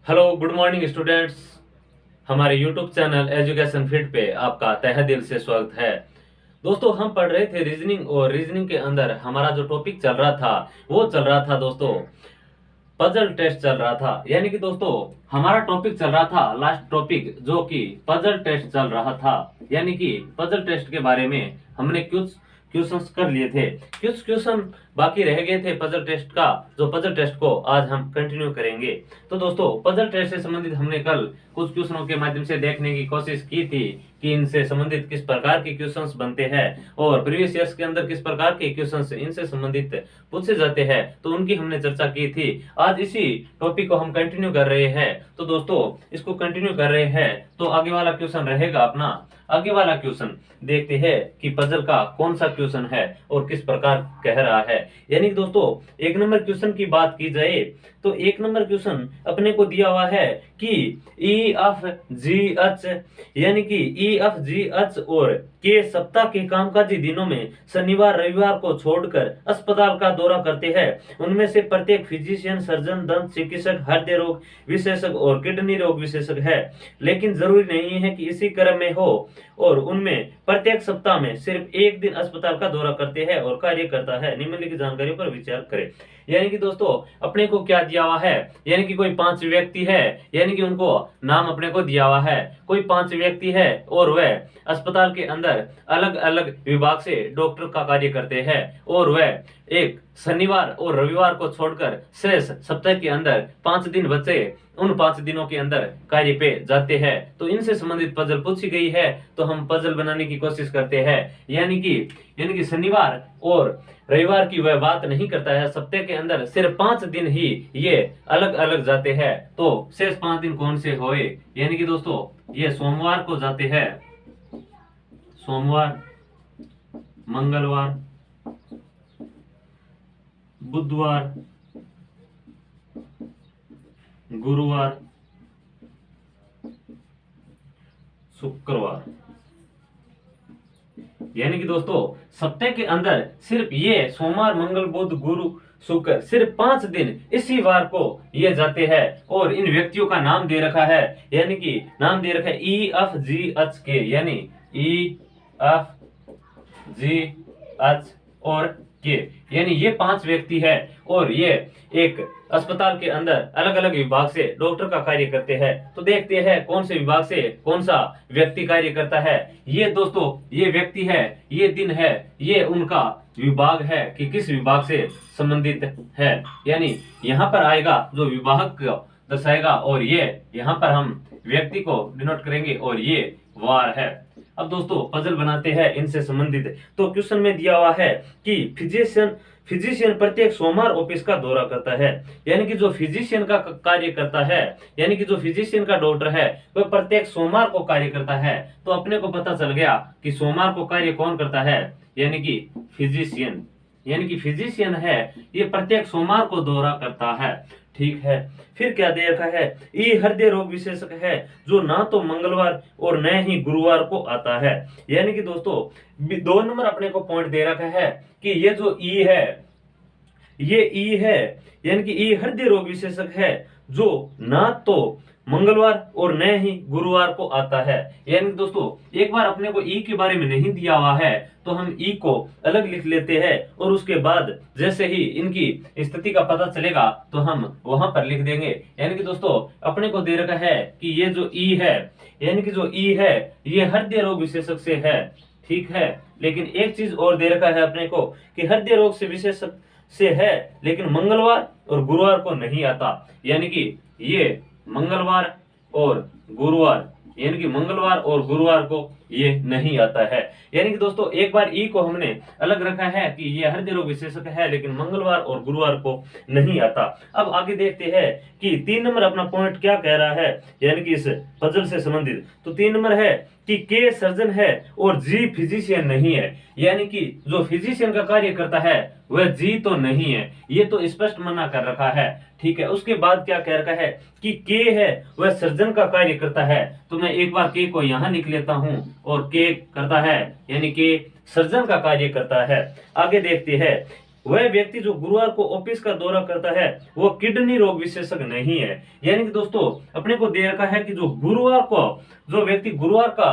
Hello good morning students. हमारे YouTube channel education fit पे आपका तहे दिल से स्वागत है। दोस्तों, हम पढ़ रहे थे रीजनिंग और रीजनिंग के अंदर हमारा जो टॉपिक चल रहा था वो चल रहा था दोस्तों पजल टेस्ट चल रहा था। यानी कि दोस्तों हमारा टॉपिक चल रहा था लास्ट टॉपिक जो कि पजल टेस्ट चल रहा था। यानी कि पजल टेस्ट के बारे में हमने कुछ क्वेश्चंस कर लिए थे, कुछ क्वेश्चन बाकी रह गए थे पजल टेस्ट का। जो पजल टेस्ट को आज हम कंटिन्यू करेंगे। तो दोस्तों पजल टेस्ट से संबंधित हमने कल कुछ क्वेश्चनों के माध्यम से देखने की कोशिश की थी कि इनसे संबंधित किस प्रकार के क्वेश्चंस बनते हैं और प्रीवियस ईयर्स के अंदर किस प्रकार के क्वेश्चंस इनसे संबंधित पूछे जाते हैं, तो उनकी हमने चर्चा की थी। आज इसी टॉपिक को हम कंटिन्यू कर रहे हैं। तो दोस्तों इसको कंटिन्यू कर रहे हैं तो आगे वाला क्वेश्चन रहेगा अपना। आगे वाला क्वेश्चन देखते हैं कि पजल का कौन सा क्वेश्चन है और किस प्रकार कह रहा है। यानी कि दोस्तों एक नंबर क्वेश्चन की बात की जाए तो एक नंबर क्वेश्चन अपने को दिया हुआ है कि ई एफ जी एच यानी कि ई एफ जी एच और के सप्ताह के कामकाजी दिनों में शनिवार रविवार को छोड़कर अस्पताल का दौरा करते हैं। उनमें से प्रत्येक फिजिशियन, सर्जन, दंत चिकित्सक, हृदय रोग विशेषज्ञ और किडनी रोग विशेषज्ञ है, लेकिन जरूरी नहीं है कि इसी क्रम में हो और उनमें प्रत्येक सप्ताह में सिर्फ एक दिन अस्पताल का दौरा करते हैं और कार्य करता है। निम्नलिखित जानकारी पर विचार करें। यानी कि दोस्तों अपने को क्या दिया हुआ है, यानी कि कोई 5 व्यक्ति है, यानी कि उनको नाम अपने को दिया हुआ है। कोई 5 व्यक्ति है और वह अस्पताल के अंदर अलग अलग विभाग से डॉक्टर का कार्य करते हैं और वह एक शनिवार और रविवार को छोड़कर शेष सप्ताह के अंदर 5 दिन बचे, उन 5 दिनों के अंदर कार्य पे जाते हैं। तो इनसे संबंधित पजल पूछी गई है तो हम पजल बनाने की कोशिश करते हैं। यानी कि शनिवार और रविवार की वह बात नहीं करता है, सप्ताह के अंदर सिर्फ 5 दिन ही ये अलग अलग जाते हैं। तो शेष 5 दिन कौन से होए, यानी कि दोस्तों ये सोमवार को जाते हैं, सोमवार, मंगलवार, बुधवार, गुरुवार, शुक्रवार। यानी कि दोस्तों सप्ताह के अंदर सिर्फ ये सोमवार, मंगल, बुध, गुरु, शुक्र सिर्फ 5 दिन इसी वार को ये जाते हैं और इन व्यक्तियों का नाम दे रखा है। यानी कि नाम दे रखा है ई एफ जी एच के, यानी ई एफ जी एच और के, यानी ये 5 व्यक्ति है और ये एक अस्पताल के अंदर अलग अलग विभाग से डॉक्टर का कार्य करते हैं। तो देखते हैं कौन से विभाग से कौन सा व्यक्ति कार्य करता है। ये दोस्तों ये व्यक्ति है, ये दिन है, ये उनका विभाग है कि किस विभाग से संबंधित है। यानी यहाँ पर आएगा जो विभाग को दर्शाएगा और ये यहाँ पर हम व्यक्ति को डिनोट करेंगे और ये वार है। अब दोस्तों पजल बनाते हैं इनसे संबंधित। तो क्वेश्चन में दिया हुआ है कि फिजिशियन प्रत्येक सोमवार ऑफिस का दौरा करता है। यानी कि जो फिजिशियन का कार्य करता है, यानी कि जो फिजिशियन का डॉक्टर है वह प्रत्येक सोमवार को कार्य करता है। तो अपने को पता चल गया कि सोमवार को कार्य कौन करता है, यानी कि फिजिशियन। यानी कि फिजिशियन है ये प्रत्येक सोमवार को दौरा करता है। ठीक है, फिर क्या दे रखा है, ये हृदय रोग विशेषज्ञ है जो ना तो मंगलवार और न ही गुरुवार को आता है। यानी कि दोस्तों 2 नंबर अपने को पॉइंट दे रखा है कि ये जो ई है, ये ई है, यानी कि ई हृदय रोग विशेषज्ञ है जो ना तो मंगलवार और न ही गुरुवार को आता है। यानी दोस्तों एक बार अपने को ई के बारे में नहीं दिया हुआ है तो हम ई को अलग लिख लेते हैं और उसके बाद जैसे ही इनकी स्थिति का पता चलेगा तो हम वहां पर लिख देंगे। यानी कि दोस्तों अपने को दे रखा है कि ये जो ई है, यानी कि जो ई है ये हृदय रोग विशेषज्ञ से है। ठीक है, लेकिन एक चीज और दे रखा है अपने को कि हृदय रोग से विशेषज्ञ से है लेकिन मंगलवार और गुरुवार को नहीं आता। यानी कि ये मंगलवार और गुरुवार, यानी कि मंगलवार और गुरुवार को ये नहीं आता है। यानी कि दोस्तों एक बार ई को हमने अलग रखा है कि ये हृदय रोग विशेषज्ञ है लेकिन मंगलवार और गुरुवार को नहीं आता। अब आगे देखते हैं कि 3 नंबर अपना पॉइंट क्या कह रहा है, यानी कि इस पजल से संबंधित। तो 3 नंबर है कि के सर्जन है और जी फिजिशियन नहीं है। यानी कि जो फिजिशियन का कार्य करता है वह जी तो नहीं है, ये तो स्पष्ट मना कर रखा है। ठीक है, उसके बाद क्या कह रखा है कि के है वह सर्जन का कार्य करता है। तो मैं एक बार के को यहां लिख लेता हूं और के करता है, यानी कि सर्जन का कार्य करता है। आगे देखते हैं वह व्यक्ति जो गुरुवार को ऑफिस का दौरा करता है वो किडनी रोग विशेषज्ञ नहीं है। यानी कि दोस्तों अपने को दे रखा है कि जो गुरुवार को जो व्यक्ति गुरुवार का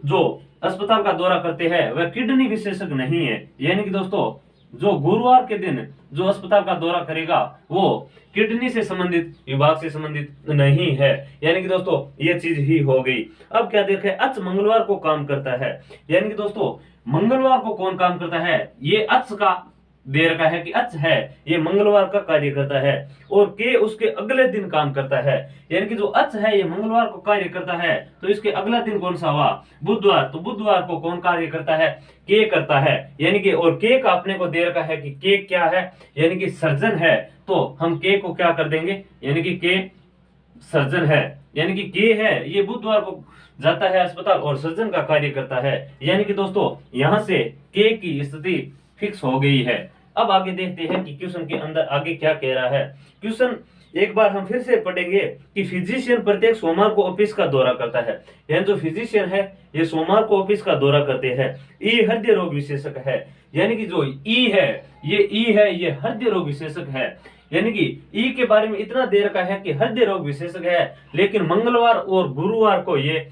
जो अस्पताल का दौरा करते हैं वह किडनी विशेषज्ञ नहीं है। यानी कि दोस्तों जो गुरुवार के दिन जो अस्पताल का दौरा करेगा वो किडनी से संबंधित विभाग से संबंधित नहीं है। यानी कि दोस्तों ये चीज ही हो गई। अब क्या देखें, अच मंगलवार को काम करता है। यानी कि दोस्तों मंगलवार को कौन काम करता है, ये अच का दे रखा है कि अच है ये मंगलवार का कार्य करता है और के उसके अगले दिन काम करता है। यानी कि जो अच है ये मंगलवार को कार्य करता है तो इसके अगला दिन कौन सा हुआ, बुधवार। तो बुधवार को कौन कार्य करता है, के करता है। यानी कि और के का अपने को दे रखा है कि के क्या है, यानी कि सर्जन है। तो हम के को क्या कर देंगे, यानी कि के सर्जन है। यानी कि के है ये बुधवार को जाता है अस्पताल और सर्जन का कार्य करता है। यानी कि दोस्तों यहां से के की स्थिति फिक्स हो गई है। अब आगे देखते हैं कि क्वेश्चन के अंदर आगे क्या कह रहा है। क्वेश्चन एक बार हम फिर से पढ़ेंगे कि फिजिशियन प्रत्येक सोमवार को ऑफिस का दौरा करता है। यानी जो फिजिशियन है ये सोमवार को ऑफिस का दौरा करते हैं। ई हृदय रोग विशेषज्ञ है। यानी कि जो ई है ये हृदय रोग विशेषज्ञ है। यानी कि ई के बारे में इतना दे रखा है कि हृदय रोग विशेषज्ञ है, लेकिन मंगलवार और गुरुवार को ये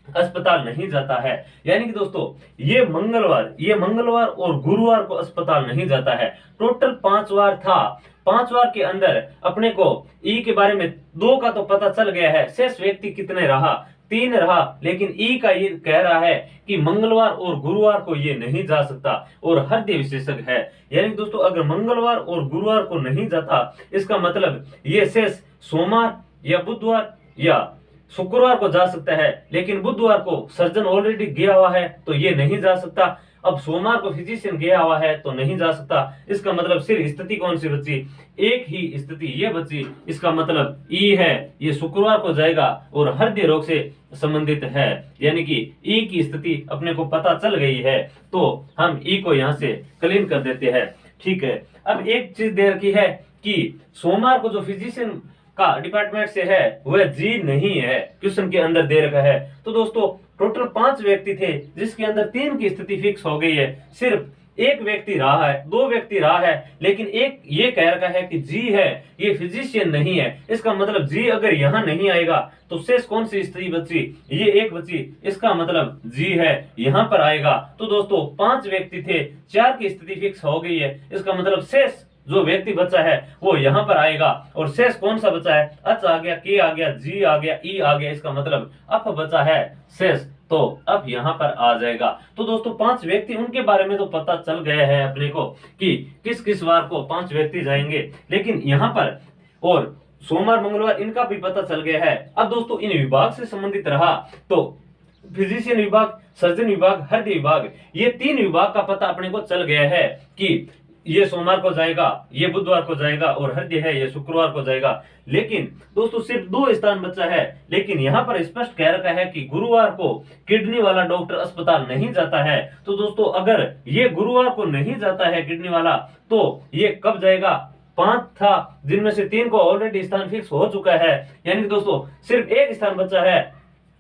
अस्पताल नहीं जाता है। यानी कि दोस्तों ये मंगलवार और गुरुवार को अस्पताल नहीं जाता है। टोटल 5 वार था, 5 वार के अंदर अपने को ई के बारे में 2 का तो पता चल गया है। शेष व्यक्ति कितने रहा, 3 रहा। लेकिन ई का ये कह रहा है कि मंगलवार और गुरुवार को ये नहीं जा सकता और हृदय विशेषज्ञ है। यानी कि दोस्तों अगर मंगलवार और गुरुवार को नहीं जाता इसका मतलब ये शेष सोमवार या बुधवार या शुक्रवार को जा सकता है। लेकिन बुधवार को सर्जन ऑलरेडी गया हुआ है तो ये नहीं जा सकता। अब सोमवार को फिजिशियन गया हुआ है तो नहीं जा सकता। इसका मतलब सिर्फ स्थिति कौन सी बची, एक ही स्थिति ये बची। इसका मतलब ई है ये शुक्रवार को जाएगा और हृदय रोग से संबंधित है। यानी कि ई की स्थिति अपने को पता चल गई है तो हम ई को यहाँ से क्लीन कर देते हैं। ठीक है, अब एक चीज दे रखी है कि सोमवार को जो फिजिशियन का डिपार्टमेंट से है वह जी नहीं है, क्वेश्चन के अंदर दे रखा है। तो दोस्तों टोटल 5 व्यक्ति थे जिसके अंदर 3 की स्थिति फिक्स हो गई है। सिर्फ एक व्यक्ति रहा है, 2 व्यक्ति रहा है, लेकिन एक ये कह रखा है कि जी है ये फिजिशियन नहीं है। इसका मतलब जी अगर यहाँ नहीं आएगा तो शेष कौन सी स्थिति बची, ये एक बची। इसका मतलब जी है यहाँ पर आएगा। तो दोस्तों 5 व्यक्ति थे, 4 की स्थिति फिक्स हो गई है। इसका मतलब शेष जो व्यक्ति बचा है वो यहाँ पर आएगा और शेष कौन सा बचा है, अच आ गया, के आ गया, जी आ गया, ई आ गया। इसका मतलब अप बचा है शेष, तो अब यहाँ पर आ जाएगा। तो दोस्तों 5 व्यक्ति उनके बारे में तो पता चल गया है अपने को कि किस किस वार को 5 व्यक्ति जाएंगे, लेकिन यहाँ पर और सोमवार मंगलवार इनका भी पता चल गया है। अब दोस्तों इन विभाग से संबंधित रहा तो फिजिशियन विभाग, सर्जन विभाग, हृदय विभाग, ये 3 विभाग का पता अपने को चल गया है कि ये सोमवार को जाएगा, ये बुधवार को जाएगा और हृदय है ये शुक्रवार को जाएगा। लेकिन दोस्तों सिर्फ 2 स्थान बचा है। लेकिन यहाँ पर स्पष्ट कह रखा है कि गुरुवार को किडनी वाला डॉक्टर अस्पताल नहीं जाता है। तो दोस्तों अगर ये गुरुवार को नहीं जाता है किडनी वाला तो ये कब जाएगा, 5 था जिनमें से 3 को ऑलरेडी स्थान फिक्स हो चुका है। यानी कि दोस्तों सिर्फ एक स्थान बचा है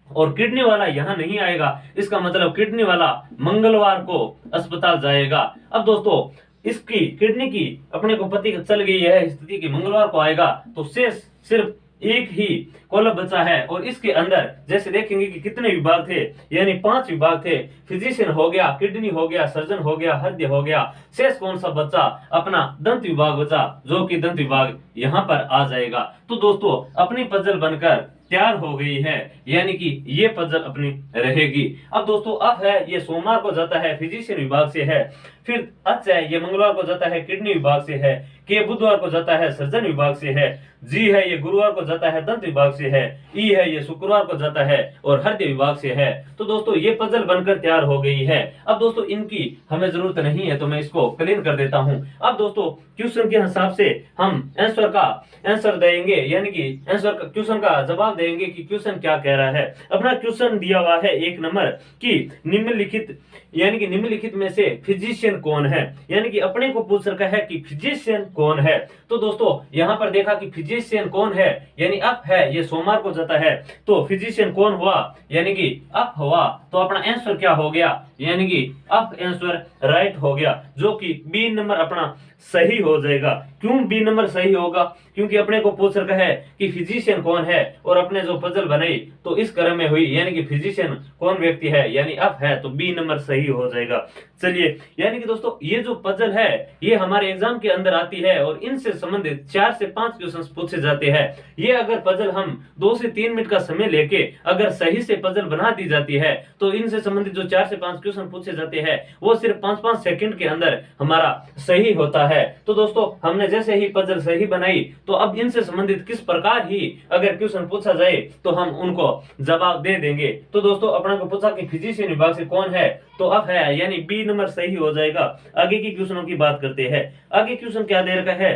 और किडनी वाला यहाँ नहीं आएगा। इसका मतलब किडनी वाला मंगलवार को अस्पताल जाएगा। अब दोस्तों इसकी किडनी की अपने को पता चल गई है स्थिति की मंगलवार को आएगा तो शेष सिर्फ एक ही कॉलम बचा है। और इसके अंदर जैसे देखेंगे कि कितने विभाग थे, यानी 5 विभाग थे। फिजिशियन हो गया, किडनी हो गया, सर्जन हो गया, हृदय हो गया। शेष कौन सा बचा, अपना दंत विभाग बचा, जो कि दंत विभाग यहाँ पर आ जाएगा। तो दोस्तों अपनी पजल बनकर तैयार हो गई है, यानी कि ये पजल अपनी रहेगी। अब दोस्तों अब है ये सोमवार को जाता है फिजिशियन विभाग से है, फिर अच है ये मंगलवार को जाता है किडनी विभाग से है, के बुधवार को जाता है सर्जन विभाग से है, जी है ये गुरुवार को जाता है दंत विभाग से है, ई है ये शुक्रवार को जाता है और हृदय विभाग से है। तो दोस्तों ये पजल बनकर तैयार हो गई है। अब दोस्तों इनकी हमें जरूरत नहीं है तो मैं इसको क्लीन कर देता हूं। अब दोस्तों क्वेश्चन के हिसाब से हम आंसर आंसर का आंसर देंगे, यानी कि आंसर का क्वेश्चन का जवाब देंगे कि क्वेश्चन क्या कह रहा है। अपना क्वेश्चन दिया हुआ है 1 नंबर कि निम्नलिखित यानी कि निम्नलिखित में से फिजिशियन कौन है, यानी कि अपने को पूछ रखा है कि फिजिशियन कौन है। तो दोस्तों यहाँ पर देखा कि फिजिशियन कौन है, यानी अप है, ये सोमवार को जाता है, तो फिजिशियन कौन हुआ, यानी कि अप हुआ। तो अपना आंसर क्या हो गया, यानी कि अप आंसर राइट हो गया, जो कि बी नंबर अपना सही हो जाएगा। क्यों बी नंबर सही होगा, क्योंकि अपने को पूछ रखा है कि फिजिशियन कौन है, और अपने जो पजल बनाई तो इस क्रम में हुई, यानी कि फिजिशियन कौन व्यक्ति है, यानी अप है, तो बी नंबर सही हो जाएगा। चलिए, यानी कि दोस्तों ये जो पजल है ये हमारे एग्जाम के अंदर आती है और इनसे संबंधित 4 से 5 क्वेश्चंस पूछे जाते हैं। ये अगर पजल हम 2 से 3 मिनट का समय लेके अगर सही से पजल बना दी जाती है तो इनसे संबंधित जो 4 से 5 क्वेश्चन पूछे जाते हैं वो सिर्फ 5-5 सेकंड के अंदर हमारा सही होता है। तो दोस्तों हमने जैसे ही पजल सही बनाई तो अब इनसे संबंधित किस प्रकार ही अगर क्वेश्चन पूछा जाए तो हम उनको जवाब दे देंगे। तो दोस्तों अपने को पूछा कि फिजिशियन विभाग से कौन है, तो अब है, यानी बी नंबर सही हो जाएगा। आगे की क्वेश्चनों की बात करते हैं। आगे क्वेश्चन क्या दे रखा है,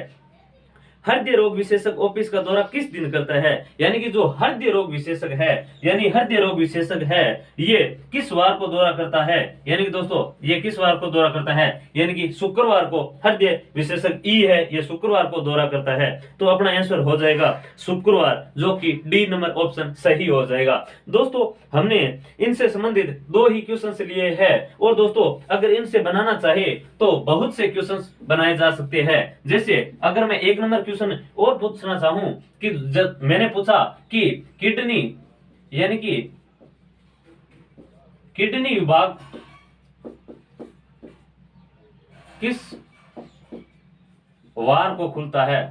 हृदय रोग विशेषज्ञ ऑफिस का दौरा किस दिन करता है, यानी कि जो हृदय रोग विशेषज्ञ है, यानी हृदय रोग विशेषज्ञ है, ये किस वार को दौरा करता है, यानी कि दोस्तों ये किस वार को दौरा करता है, यानी कि शुक्रवार को। हृदय विशेषज्ञ ई है, ये शुक्रवार को दौरा करता है, तो अपना आंसर हो जाएगा शुक्रवार, जो कि डी नंबर ऑप्शन सही हो जाएगा। दोस्तों हमने इनसे संबंधित 2 ही क्वेश्चन लिए हैं, और दोस्तों अगर इनसे बनाना चाहे तो बहुत से क्वेश्चन बनाए जा सकते हैं। जैसे अगर मैं 1 नंबर क्वेश्चन और पूछना चाहूं कि जब मैंने पूछा कि किडनी यानी कि किडनी विभाग किस वार को खुलता है,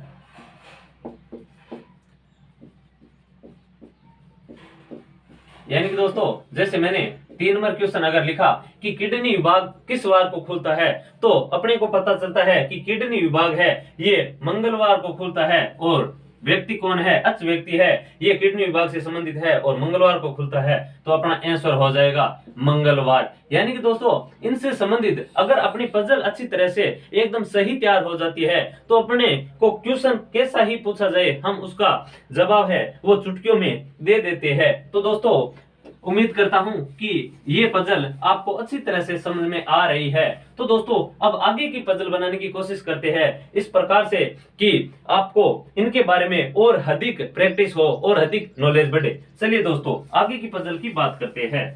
यानी कि दोस्तों जैसे मैंने 3 नंबर क्वेश्चन अगर लिखा कि किडनी विभाग किस वार को खुलता है, तो अपने को पता चलता है कि किडनी विभाग है ये मंगलवार को खुलता है, और व्यक्ति कौन है, अच व्यक्ति है, ये किडनी विभाग से संबंधित है और मंगलवार को खुलता है, तो अपना आंसर हो जाएगा मंगलवार। यानी कि दोस्तों इनसे संबंधित अगर अपनी पजल अच्छी तरह से एकदम सही तैयार हो जाती है तो अपने को क्वेश्चन कैसा ही पूछा जाए हम उसका जवाब है वो चुटकियों में दे देते हैं। तो दोस्तों उम्मीद करता हूं कि ये पजल आपको अच्छी तरह से समझ में आ रही है। तो दोस्तों अब आगे की पजल बनाने की कोशिश करते हैं इस प्रकार से कि आपको इनके बारे में और अधिक प्रैक्टिस हो और अधिक नॉलेज बढ़े। चलिए दोस्तों आगे की पजल की बात करते हैं।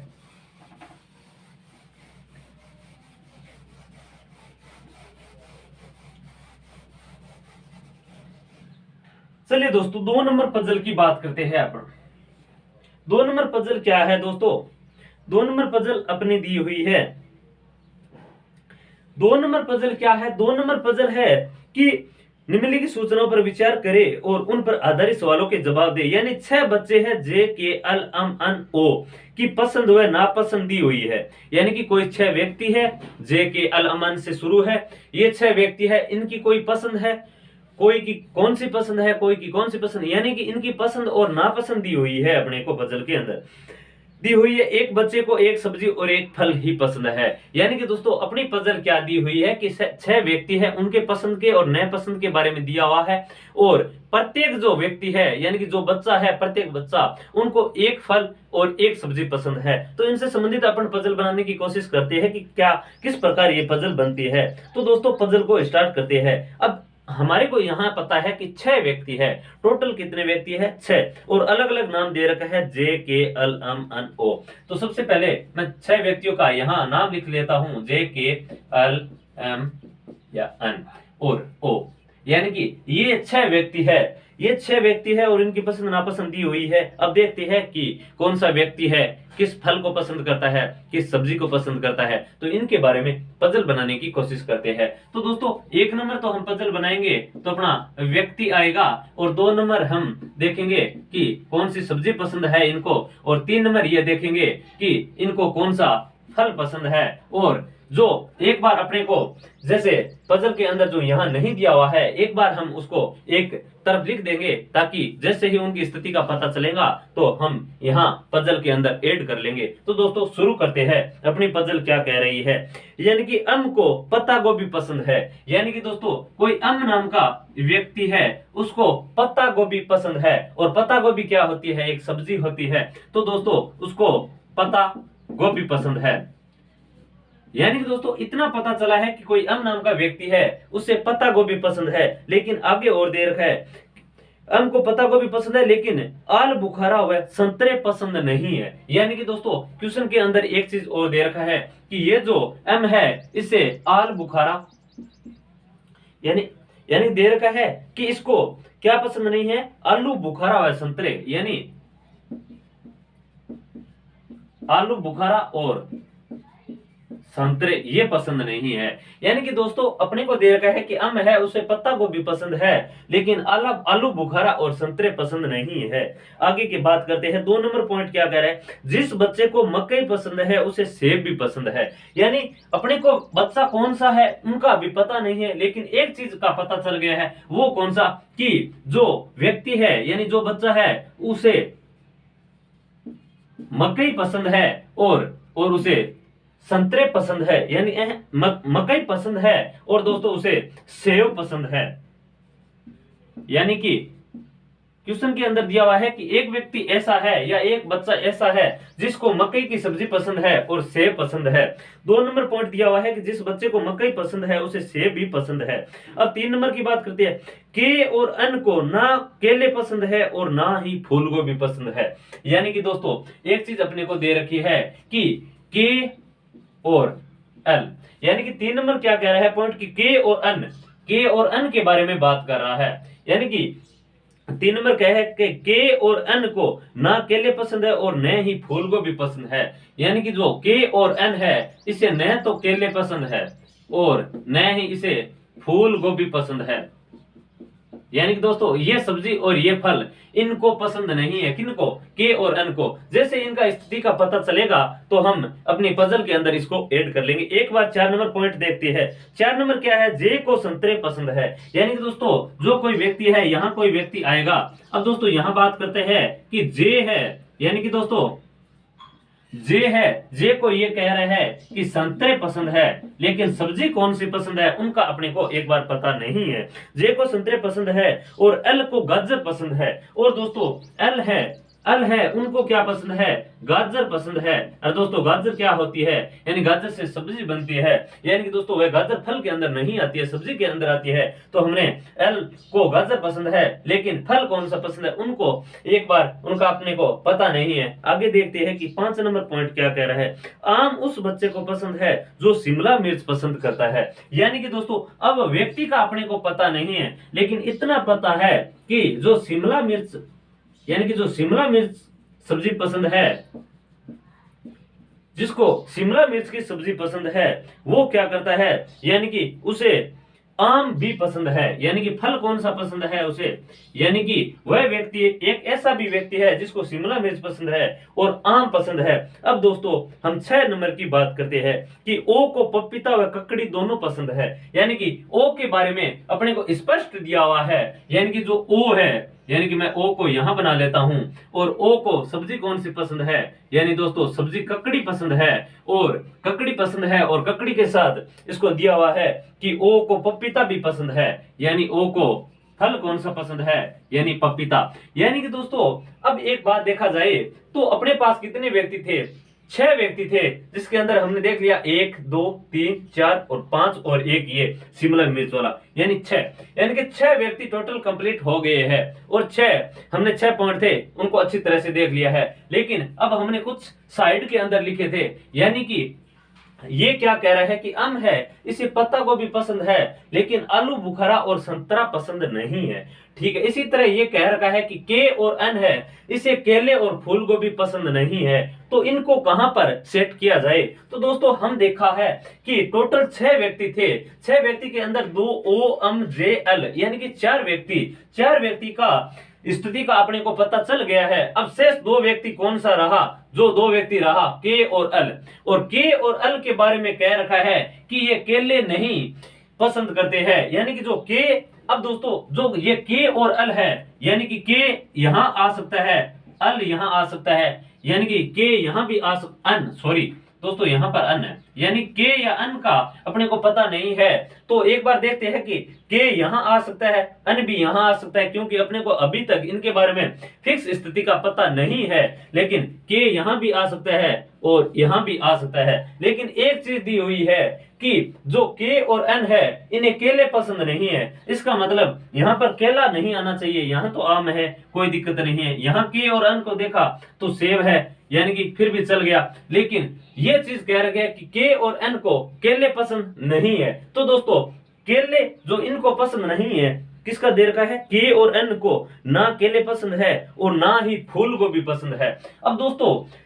चलिए दोस्तों 2 नंबर पजल की बात करते हैं अपन। 2 नंबर पजल क्या है दोस्तों, 2 नंबर पजल अपनी दी हुई है। 2 नंबर पजल क्या है, 2 नंबर पजल है कि निम्नलिखित सूचनाओं पर विचार करें और उन पर आधारित सवालों के जवाब दे। यानी 6 बच्चे हैं जे के एल एम एन ओ की पसंद व नापसंद दी हुई है, यानी कि कोई 6 व्यक्ति है, जे के एल एम एन से शुरू है, ये 6 व्यक्ति है, इनकी कोई पसंद है, कोई की कौन सी पसंद है, कोई की कौन सी पसंद, यानी कि इनकी पसंद और नापसंद दी हुई है अपने को पजल के अंदर दी हुई है। एक बच्चे को एक सब्जी और एक फल ही पसंद है, यानी कि दोस्तों अपनी पजल क्या दी हुई है कि 6 व्यक्ति हैं, उनके पसंद के और नए पसंद के बारे में दिया हुआ है, और प्रत्येक जो व्यक्ति है यानी कि जो बच्चा है प्रत्येक बच्चा उनको एक फल और एक सब्जी पसंद है। तो इनसे संबंधित अपन पजल बनाने की कोशिश करते हैं कि क्या किस प्रकार ये पजल बनती है। तो दोस्तों पजल को स्टार्ट करते हैं। अब हमारे को यहाँ पता है कि 6 व्यक्ति है, टोटल कितने व्यक्ति है 6, और अलग अलग नाम दे रखा है जे के एल एम एन ओ। तो सबसे पहले मैं 6 व्यक्तियों का यहाँ नाम लिख लेता हूँ, जे के एल एम या एन और ओ, यानी कि ये 6 व्यक्ति है, ये 6 व्यक्ति है और इनकी पसंद नापसंद दी हुई है। अब देखते हैं कि कौन सा व्यक्ति है किस फल को पसंद करता है, किस सब्जी को पसंद करता है, तो इनके बारे में पजल बनाने की कोशिश करते हैं। तो दोस्तों 1 नंबर तो हम पजल बनाएंगे तो अपना व्यक्ति आएगा, और 2 नंबर हम देखेंगे कि कौन सी सब्जी पसंद है इनको, और 3 नंबर ये देखेंगे कि इनको कौन सा फल पसंद है, और जो एक बार अपने को जैसे पजल के अंदर जो यहाँ नहीं दिया हुआ है, एक बार हम उसको एक तरफ लिख देंगे ताकि जैसे ही उनकी स्थिति का पता चलेगा तो हम यहाँ पजल के अंदर ऐड कर लेंगे। तो दोस्तों शुरू करते हैं, अपनी पजल क्या कह रही है। यानी कि अम को पत्ता गोभी पसंद है, यानी कि दोस्तों कोई अम नाम का व्यक्ति है, उसको पत्ता गोभी पसंद है। और पत्ता गोभी क्या होती है, एक सब्जी होती है। तो दोस्तों उसको पत्ता गोभी पसंद है। यानी कि दोस्तों इतना पता चला है कि कोई अम नाम का व्यक्ति है, उसे पत्ता गोभी पसंद है। लेकिन आगे और दे रखा है, अम को पत्ता गोभी पसंद है लेकिन आल बुखारा हुआ संतरे पसंद नहीं है। यानी कि दोस्तों क्वेश्चन के अंदर एक चीज और दे रखा है कि ये जो अम है इसे आल बुखारा यानी दे रखा है कि इसको क्या पसंद नहीं है, आलू बुखारा हुआ संतरे, यानी आलू बुखारा और संतरे ये पसंद नहीं है। यानी कि दोस्तों अपने को दे रखा है कि अम है, उसे पत्ता गोभी पसंद है लेकिन आलू बुखारा और संतरे पसंद नहीं है। आगे की बात करते हैं, 2 नंबर पॉइंट क्या कह रहा है, जिस बच्चे को मकई पसंद है उसे सेब भी पसंद है। यानी अपने को बच्चा कौन सा है उनका अभी पता नहीं है, लेकिन एक चीज का पता चल गया है, वो कौन सा, कि जो व्यक्ति है यानी जो बच्चा है उसे मकई पसंद है और उसे संतरे पसंद है, यानी मकई पसंद है और दोस्तों उसे सेब पसंद है। यानी कि क्वेश्चन के अंदर दिया हुआ है कि एक व्यक्ति ऐसा है या एक बच्चा ऐसा है जिसको मकई की सब्जी पसंद है और सेब पसंद है। 2 नंबर पॉइंट दिया हुआ है कि जिस बच्चे को मकई पसंद है उसे सेब भी पसंद है। अब 3 नंबर की बात करते हैं, के और अन को ना केले पसंद है और ना ही फूल गोभी पसंद है। यानी कि दोस्तों एक चीज अपने को दे रखी है कि के और एल, यानी कि 3 नंबर क्या कह रहा है पॉइंट कि के और अन के बारे में बात कर रहा है। यानी कि 3 नंबर क्या है कि के और अन को ना केले पसंद है और न ही फूल गोभी पसंद है। यानी कि जो के और अन है इसे न तो केले पसंद है और न ही इसे फूल गोभी पसंद है। यानी कि दोस्तों ये सब्जी और ये फल इनको पसंद नहीं है, किनको, के और अन को। जैसे इनका स्थिति का पता चलेगा तो हम अपनी पजल के अंदर इसको ऐड कर लेंगे। एक बार 4 नंबर पॉइंट देखते हैं। 4 नंबर क्या है, जे को संतरे पसंद है। यानी कि दोस्तों जो कोई व्यक्ति है, यहाँ कोई व्यक्ति आएगा। अब दोस्तों यहाँ बात करते हैं कि जे है, यानी कि दोस्तों जे है, जे को ये कह रहे हैं कि संतरे पसंद है, लेकिन सब्जी कौन सी पसंद है उनका अपने को एक बार पता नहीं है। जे को संतरे पसंद है और एल को गाजर पसंद है। और दोस्तों एल है उनको क्या पसंद है, गाजर पसंद है। और दोस्तों गाजर क्या होती है, यानी गाजर से सब्जी बनती है। यानी कि दोस्तों वह गाजर फल के अंदर नहीं आती है, सब्जी के अंदर आती है। तो हमने एल को गाजर पसंद है लेकिन फल कौन सा पसंद है उनको एक बार उनका अपने को पता नहीं है। आगे देखते हैं कि 5 नंबर पॉइंट क्या कह रहा है, आम उस बच्चे को पसंद है जो शिमला मिर्च पसंद करता है। यानी कि दोस्तों अब व्यक्ति का अपने को पता नहीं है, लेकिन इतना पता है कि जो शिमला मिर्च यानी कि जो शिमला मिर्च सब्जी पसंद है, जिसको शिमला मिर्च की सब्जी पसंद है वो क्या करता है, यानी कि उसे आम भी पसंद है। यानी कि फल कौन सा पसंद है उसे, यानी कि वह व्यक्ति एक ऐसा भी व्यक्ति है जिसको शिमला मिर्च पसंद है और आम पसंद है। अब दोस्तों हम 6 नंबर की बात करते हैं कि ओ को पपीता व ककड़ी दोनों पसंद है। यानी कि ओ के बारे में अपने को स्पष्ट दिया हुआ है। यानी कि जो ओ है, यानी कि मैं ओ को यहां बना लेता हूं, और ओ को सब्जी कौन सी पसंद है, यानी दोस्तों सब्जी ककड़ी पसंद है और ककड़ी पसंद है। और ककड़ी के साथ इसको दिया हुआ है कि ओ को पपीता भी पसंद है, यानी ओ को फल कौन सा पसंद है, यानी पपीता। यानी कि दोस्तों अब एक बात देखा जाए तो अपने पास कितने व्यक्ति थे, 6 व्यक्ति थे, जिसके अंदर हमने देख लिया 1 2 3 4 और 5 और एक ये शिमला मिर्च वाला, यानी 6। यानी कि 6 व्यक्ति टोटल कंप्लीट हो गए हैं। और 6 हमने 6 पॉइंट थे उनको अच्छी तरह से देख लिया है। लेकिन अब हमने कुछ साइड के अंदर लिखे थे, यानी कि ये क्या कह रहा है कि अम है, इसे पत्ता गोभी पसंद है लेकिन आलू बुखारा और संतरा पसंद नहीं है। ठीक है, इसी तरह ये कह रखा है कि के और अन है, इसे केले और फूल गोभी पसंद नहीं है। तो इनको कहां पर सेट किया जाए, तो दोस्तों हम देखा है कि टोटल 6 व्यक्ति थे। 6 व्यक्ति के अंदर 2 ओ अम जे एल, यानी कि 4 व्यक्ति का स्थिति का अपने को पता चल गया है। अब शेष दो व्यक्ति कौन सा रहा, जो दो व्यक्ति रहा के और अल, और के और अल के बारे में कह रखा है कि ये केले नहीं पसंद करते हैं, यानी कि जो के, अब दोस्तों जो ये के और अल है, यानी कि के यहां आ सकता है, अल यहां आ सकता है, यानी कि के यहां भी आ सकता, अन सॉरी दोस्तों यहां पर अन है, यानी के या अन का अपने को पता नहीं है। तो एक बार देखते हैं कि के यहां आ सकता है, अन भी यहां आ सकता है, क्योंकि अपने को अभी तक इनके बारे में फिक्स स्थिति का पता नहीं है। लेकिन के यहां भी आ सकता है और यहां भी आ सकता है। लेकिन एक चीज दी हुई है कि जो के और अन है इन्हें केले पसंद नहीं है। इसका मतलब यहाँ पर केला नहीं आना चाहिए, यहाँ तो आम है, कोई दिक्कत नहीं है। यहाँ के और अन को देखा तो सेब है, यानी कि फिर भी चल गया। लेकिन ये चीज कह रखा है कि के और अन को केले पसंद नहीं है। तो दोस्तों केले जो इनको पसंद नहीं है, किसका दे रखा है, के और अन को ना केले पसंद है और ना ही फूल गोभी पसंद है। अब दोस्तों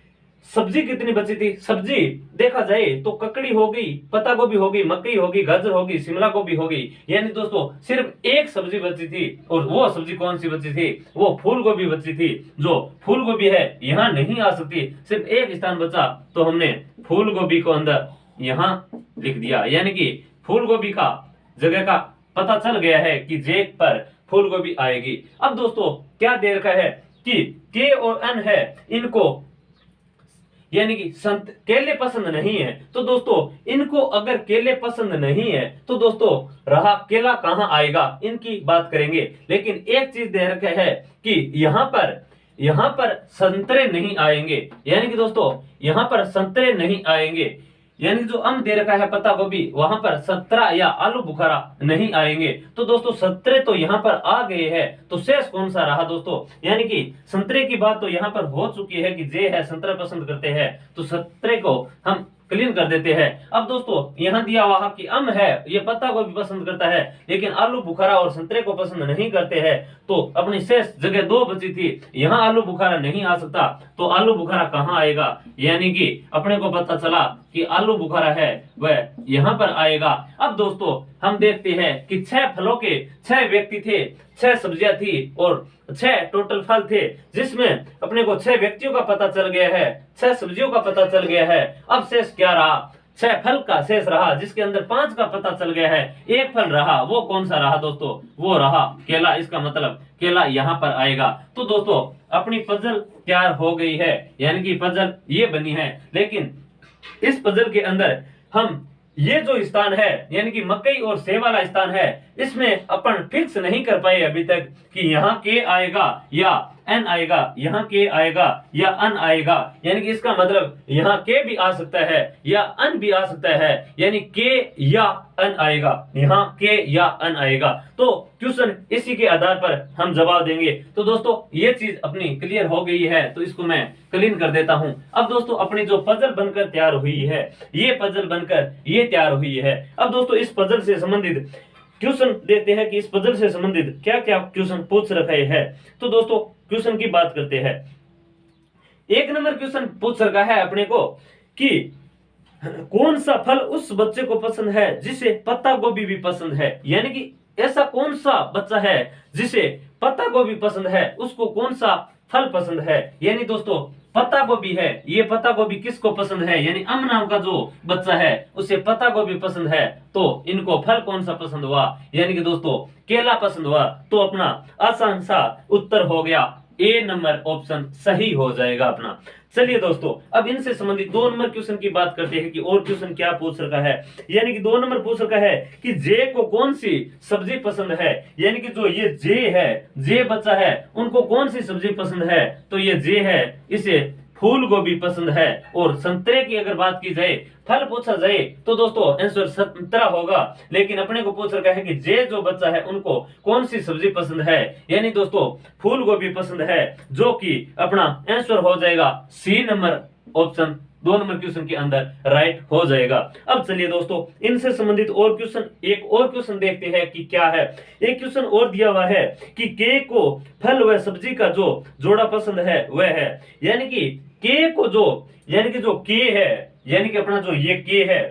सब्जी कितनी बची थी, सब्जी देखा जाए तो ककड़ी हो गई, पत्ता गोभी हो गई, मकई होगी, गाजर होगी, शिमला गोभी होगी, यानी दोस्तों सिर्फ एक सब्जी बची थी। और वो सब्जी कौन सी बची थी, वो फूल गोभी बची थी। जो फूल गोभी है यहाँ नहीं आ सकती, सिर्फ एक स्थान बचा, तो हमने फूल गोभी को अंदर यहाँ लिख दिया, यानी कि फूल गोभी का जगह का पता चल गया है कि जे पर फूल गोभी आएगी। अब दोस्तों क्या दे रखा है कि के और अन है, इनको यानी कि केले पसंद नहीं है। तो दोस्तों इनको अगर केले पसंद नहीं है तो दोस्तों रहा केला कहां आएगा, इनकी बात करेंगे। लेकिन एक चीज दे रखा है कि यहाँ पर संतरे नहीं आएंगे, यानी कि दोस्तों यहाँ पर संतरे नहीं आएंगे, यानी जो अम दे रखा है पत्ता गोभी, वहां पर संतरा या आलू बुखारा नहीं आएंगे। तो दोस्तों संतरे तो यहाँ पर आ गए हैं, तो शेष कौन सा रहा दोस्तों, यानी कि संतरे की बात तो यहाँ पर हो चुकी है कि जे है संतरा पसंद करते हैं, तो संतरे को हम क्लीन कर देते हैं। अब दोस्तों यहाँ दिया हुआ कि अम है, ये पत्ता को भी पसंद करता है, लेकिन आलू बुखारा और संतरे को पसंद नहीं करते हैं। तो अपनी शेष जगह दो बची थी, यहाँ आलू बुखारा नहीं आ सकता, तो आलू बुखारा कहाँ आएगा, यानी कि अपने को पता चला कि आलू बुखारा है वह यहाँ पर आएगा। अब दोस्तों हम देखते हैं कि 6 फलों के 6 व्यक्ति थे, 6 सब्जियां थी और 6 टोटल फल थे, जिसमें अपने को 6 व्यक्तियों का पता चल गया है, 6 सब्जियों का पता चल गया है। अब शेष क्या रहा, 6 फल का शेष रहा, जिसके अंदर 5 का पता चल गया है, एक फल रहा, वो कौन सा रहा दोस्तों, वो रहा केला। इसका मतलब केला यहाँ पर आएगा। तो दोस्तों अपनी पजल तैयार हो गई है, यानी कि पजल ये बनी है। लेकिन इस पजल के अंदर हम ये जो स्थान है, यानी कि मकई और सेब वाला स्थान है, इसमें अपन फिक्स नहीं कर पाए अभी तक कि यहाँ के आएगा या एन आएगा, यहाँ के आएगा या अन आएगा, यानी कि इसका मतलब यहाँ के भी आ सकता है या अन भी आ सकता है, यानी के या अन आएगा, यहाँ के या अन आएगा। तो क्वेश्चन इसी के आधार पर हम जवाब देंगे। तो दोस्तों ये चीज अपनी क्लियर हो गई है, तो इसको मैं क्लीन कर देता हूं। अब दोस्तों अपनी जो पजल बनकर तैयार हुई है, ये पजल बनकर ये तैयार हुई है। अब दोस्तों इस पजल से संबंधित क्वेश्चन देखते हैं कि इस पजल से संबंधित क्या क्या क्वेश्चन पूछ रखे हैं। तो दोस्तों क्वेश्चन की बात करते हैं। 1 नंबर क्वेश्चन पूछ रखा है अपने को कि कौन सा फल उस बच्चे को पसंद है जिसे पत्ता गोभी भी पसंद है, यानी कि ऐसा कौन सा बच्चा है जिसे पत्ता गोभी पसंद है, उसको कौन सा फल पसंद है। यानी दोस्तों पत्ता गोभी है, ये पत्ता गोभी किसको पसंद है, यानी अम नाम का जो बच्चा है उसे पत्ता गोभी पसंद है, तो इनको फल कौन सा पसंद हुआ, यानी कि दोस्तों केला पसंद हुआ। तो अपना आसान सा उत्तर हो गया, ए नंबर ऑप्शन सही हो जाएगा अपना। चलिए दोस्तों अब इनसे संबंधित 2 नंबर क्वेश्चन की बात करते हैं कि और क्वेश्चन क्या पूछ रखा है। यानी कि 2 नंबर पूछ रखा है कि जे को कौन सी सब्जी पसंद है, यानी कि जो ये जे है, जे बच्चा है, उनको कौन सी सब्जी पसंद है, तो ये जे है, इसे फूल गोभी पसंद है। और संतरे की अगर बात की जाए, फल पूछा जाए, तो दोस्तों आंसर संतरा होगा। लेकिन अपने को पूछ रखा है कि जे जो बच्चा है उनको कौन सी सब्जी पसंद है, यानी दोस्तों फूल गोभी पसंद है, जो कि अपना आंसर हो जाएगा C number option 2 number question के अंदर राइट हो जाएगा। अब चलिए दोस्तों इनसे संबंधित और क्वेश्चन, एक और क्वेश्चन देखते हैं कि क्या है। एक क्वेश्चन और दिया हुआ है कि के को फल व सब्जी का जो जोड़ा पसंद है वह है, यानी कि के को जो, यानी कि जो के है, यानी कि अपना जो ये के है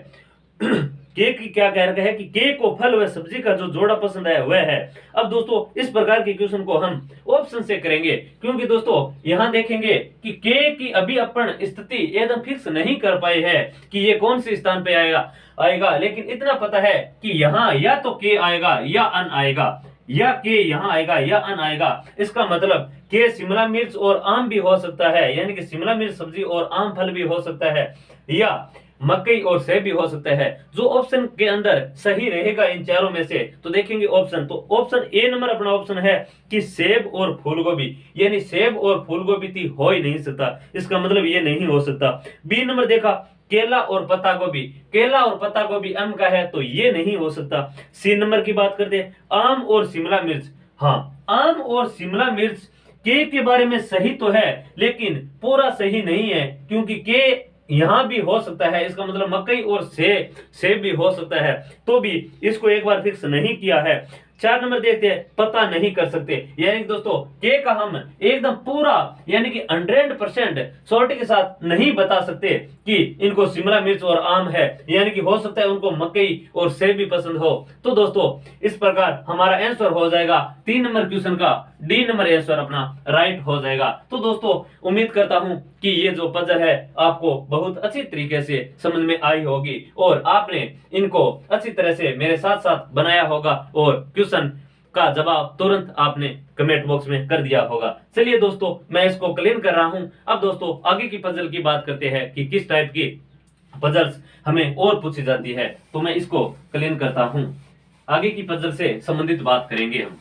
के की क्या कह रखा है कि के को फल व सब्जी का जो जोड़ा पसंद है वह है। अब दोस्तों इस प्रकार के क्वेश्चन को हम ऑप्शन से करेंगे, क्योंकि दोस्तों यहां देखेंगे कि के की अभी अपन स्थिति एकदम फिक्स नहीं कर पाए है कि ये कौन से स्थान पे आएगा, लेकिन इतना पता है कि यहाँ या तो के आएगा या अन आएगा, या के यहाँ आएगा या अन आएगा। इसका मतलब के शिमला मिर्च और आम भी हो सकता है, यानी कि शिमला मिर्च सब्जी और आम फल भी हो सकता है, या मकई और सेब भी हो सकता है। जो ऑप्शन के अंदर सही रहेगा इन चारों में से, तो देखेंगे ऑप्शन, तो ऑप्शन ए नंबर अपना ऑप्शन है कि सेब और फूलगोभी, यानी सेब और फूलगोभी तो हो ही नहीं सकता, इसका मतलब ये नहीं हो सकता। बी नंबर देखा केला और पत्ता गोभी, केला और पत्ता गोभी आम का है तो ये नहीं हो सकता। सी नंबर की बात करते हैं आम और शिमला मिर्च, हाँ आम और शिमला मिर्च के बारे में सही तो है लेकिन पूरा सही नहीं है, क्योंकि के यहां भी हो सकता है, इसका मतलब मकई और सेब भी हो सकता है, तो भी इसको एक बार फिक्स नहीं किया है। 4 नंबर देखते हैं पता नहीं कर सकते, यानी दोस्तों के का हम एकदम पूरा यानी कि 100% श्योरिटी के साथ नहीं बता सकते कि इनको शिमला मिर्च और आम है, यानी कि हो सकता है उनको मकई और सेब भी पसंद हो। तो दोस्तों इस प्रकार हमारा आंसर हो जाएगा 3 नंबर क्वेश्चन का डी नंबर आंसर अपना राइट हो जाएगा। तो दोस्तों उम्मीद करता हूं कि ये जो पजल है आपको बहुत अच्छी तरीके से समझ में आई होगी और आपने इनको अच्छी तरह से मेरे साथ साथ बनाया होगा और क्वेश्चन का जवाब तुरंत आपने कमेंट बॉक्स में कर दिया होगा। चलिए दोस्तों मैं इसको क्लीन कर रहा हूं। अब दोस्तों आगे की पजल की बात करते हैं कि किस टाइप की पजल्स हमें और पूछी जाती है, तो मैं इसको क्लीन करता हूं। आगे की पजल से संबंधित बात करेंगे हम।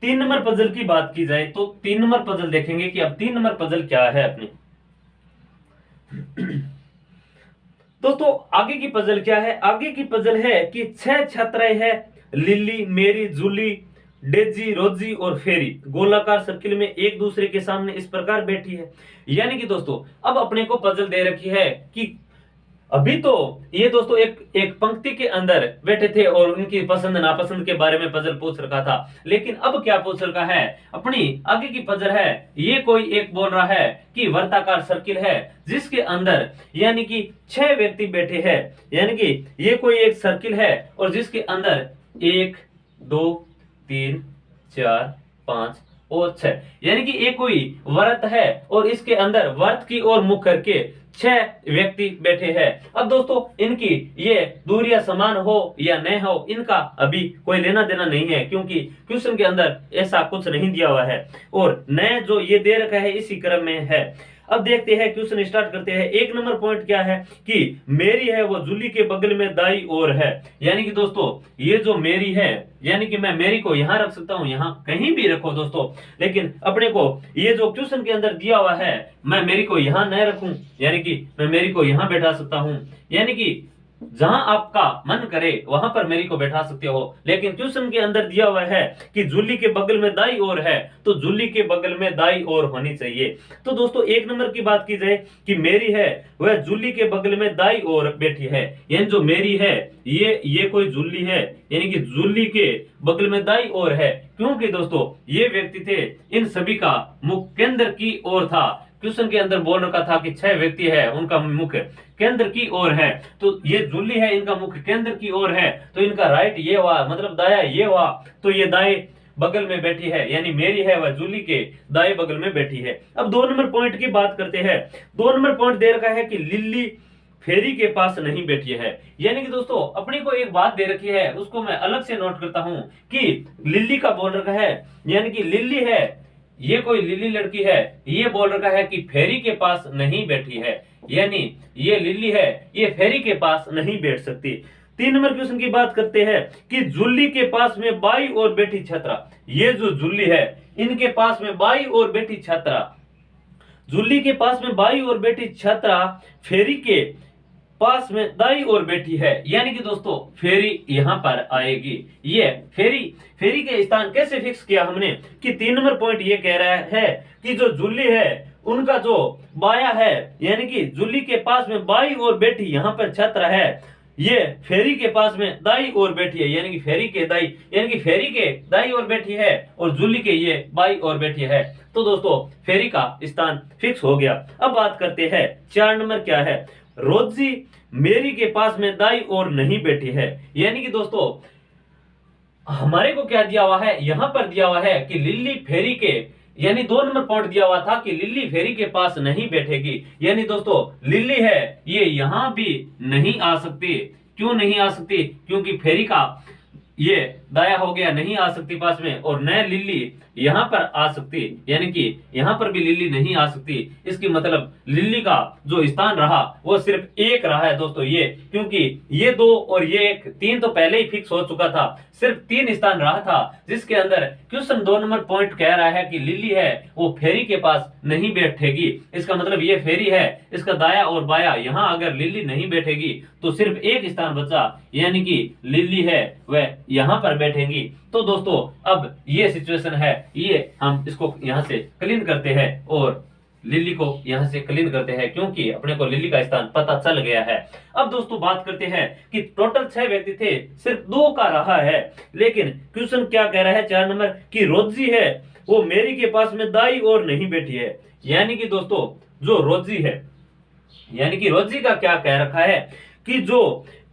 तीन नंबर पजल की बात की जाए तो 3 नंबर पजल देखेंगे कि अब 3 नंबर पजल क्या है अपनी। दोस्तों आगे की पजल क्या है, आगे की पजल है कि 6 छात्राएं हैं, लिली, मेरी, जूली, डेजी, रोजी और फेरी गोलाकार सर्किल में एक दूसरे के सामने इस प्रकार बैठी है। यानी कि दोस्तों अब अपने को पजल दे रखी है कि अभी तो ये दोस्तों एक पंक्ति के अंदर बैठे थे और उनकी पसंद नापसंद के बारे में पजल पूछ रखा था, लेकिन अब क्या पूछ रखा है, अपनी आगे की पजल है ये कोई एक बोल रहा है कि वर्ताकार सर्किल है जिसके अंदर यानी कि 6 व्यक्ति बैठे हैं, यानी कि ये कोई एक सर्किल है और जिसके अंदर 1 2 3 4 5 और 6, यानी कि एक कोई वर्त है और इसके अंदर वर्त की ओर मुख करके 6 व्यक्ति बैठे हैं। अब दोस्तों इनकी ये दूरियां समान हो या न हो इनका अभी कोई लेना देना नहीं है, क्योंकि क्वेश्चन के अंदर ऐसा कुछ नहीं दिया हुआ है और न जो ये दे रखा है इसी क्रम में है। अब देखते हैं क्वेश्चन स्टार्ट करते हैं। 1 नंबर पॉइंट क्या है कि मेरी है वो जूली के बगल में दाई ओर है, यानी कि दोस्तों ये जो मेरी है यानी कि मैं मेरी को यहां रख सकता हूं, यहां कहीं भी रखो दोस्तों, लेकिन अपने को ये जो क्वेश्चन के अंदर दिया हुआ है मैं मेरी को यहां न रखूं, यानी कि मैं मेरी को यहां बैठा सकता हूं, यानी कि जहां आपका मन करे वहां पर मेरी को बैठा सकते हो, लेकिन क्वेश्चन के अंदर दिया हुआ है कि जूली के बगल में दाई ओर है तो जूली के बगल में दाई ओर होनी चाहिए। तो दोस्तों 1 नंबर की बात की जाए कि मेरी है वह जूली के बगल में दाई ओर बैठी है, यानी जो मेरी है ये कोई जूली है, यानी कि जूली के बगल में दाई ओर है, क्योंकि दोस्तों ये व्यक्ति थे इन सभी का मुख केंद्र की ओर था। क्वेश्चन के अंदर बोल रखा था कि 6 व्यक्ति है उनका मुख केंद्र की ओर है, तो ये जूली है इनका मुख केंद्र की ओर है, तो इनका राइट ये हुआ, मतलब दाया ये हुआ, तो ये दाएं बगल में बैठी है, यानी मेरी है वह जूली के दाएं बगल में बैठी है। अब 2 नंबर पॉइंट की बात करते हैं। 2 नंबर पॉइंट दे रखा है कि लिली फेरी के पास नहीं बैठी है, यानी कि दोस्तों अपने को एक बात दे रखी है उसको मैं अलग से नोट करता हूं कि लिली का बोल रखा है, यानी कि लिली है ये कोई लिली लड़की है, ये बोल रखा है कि फेरी के पास नहीं बैठी है, यानी ये लिली है ये फेरी के पास नहीं बैठ सकती। 3 नंबर क्वेश्चन की बात करते हैं कि जूली के पास में बाई और बैठी छात्रा, ये जो जूली है इनके पास में बाई और बैठी छात्रा, जूली के पास में बाई और बैठी छात्रा फेरी के पास में दाई और बैठी है, यानी कि दोस्तों फेरी यहां पर आएगी। ये फेरी के स्थान कैसे फिक्स किया हमने कि 3 नंबर पॉइंट ये कह रहा है कि जो जूली है उनका जो बाया है, यानी कि जूली के पास में बाई और बैठी यहां पर छात्रा है, ये फेरी के पास में दाई और बैठी है, यानी कि फेरी के दाई, यानी कि फेरी के दाई और बैठी है और जुली के ये बाई और बैठी है। तो दोस्तों फेरी का स्थान फिक्स हो गया। अब बात करते हैं 4 नंबर क्या है, रोजी मेरी के पास में दाई और नहीं बैठी है। यानी कि दोस्तों हमारे को क्या दिया हुआ है, यहां पर दिया हुआ है कि लिल्ली फेरी के, यानी 2 नंबर पॉइंट दिया हुआ था कि लिल्ली फेरी के पास नहीं बैठेगी। यानी दोस्तों लिल्ली है ये यहां भी नहीं आ सकती। क्यों नहीं आ सकती? क्योंकि फेरी का ये दाया हो गया, नहीं आ सकती पास में, और न लिल्ली यहां पर आ सकती, यानी कि यहां पर भी लिल्ली नहीं आ सकती। इसकी मतलब लिल्ली का जो स्थान रहा वो सिर्फ एक रहा है दोस्तों, ये, क्योंकि ये 2 और ये 1, 3 तो पहले ही फिक्स हो चुका था, सिर्फ 3 स्थान रहा था, जिसके अंदर क्वेश्चन 2 नंबर पॉइंट कह रहा है कि लिल्ली है वो फेरी के पास नहीं बैठेगी। इसका मतलब ये फेरी है, इसका दाया और बाया, यहां अगर लिल्ली नहीं बैठेगी तो सिर्फ एक स्थान बचा, यानी कि लिल्ली है वह यहां पर बैठेंगी। तो दोस्तों अब ये सिचुएशन है, ये हम इसको यहां से क्लीन करते हैं और लिल्ली को यहां से क्लीन करते हैं, क्योंकि अपने को लिल्ली का स्थान पता चल गया है। अब दोस्तों बात करते हैं कि टोटल 6 व्यक्ति थे, सिर्फ 2 का रहा है, लेकिन क्वेश्चन क्या कह रहा है 4 नंबर की रोजी है वो मेरी के पास में दाई और नहीं बैठी है। यानी कि दोस्तों जो रोजी है, यानी कि रोजी का क्या कह रखा है कि जो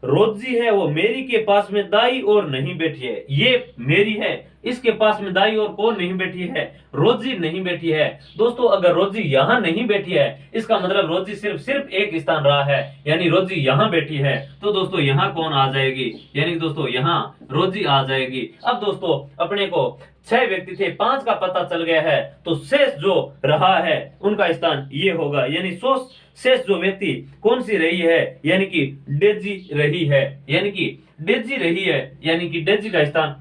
रोजी है वो मेरी के पास में दाई और नहीं बैठी है। ये मेरी है, इसके पास में दाई और कौन नहीं बैठी है? रोजी नहीं बैठी है। दोस्तों अगर रोजी यहां नहीं बैठी है, इसका मतलब रोजी सिर्फ एक स्थान रहा है, यानी रोजी यहां बैठी है। तो दोस्तों यहां कौन आ जाएगी? यानी दोस्तों यहां रोजी आ जाएगी। अब दोस्तों अपने को 6 व्यक्ति थे, 5 का पता चल गया है, तो शेष जो रहा है उनका स्थान ये होगा, यानी शेष जो व्यक्ति कौन सी रही है, यानी कि डेजी रही है, यानी कि डेजी रही है, यानी कि डेजी का स्थान,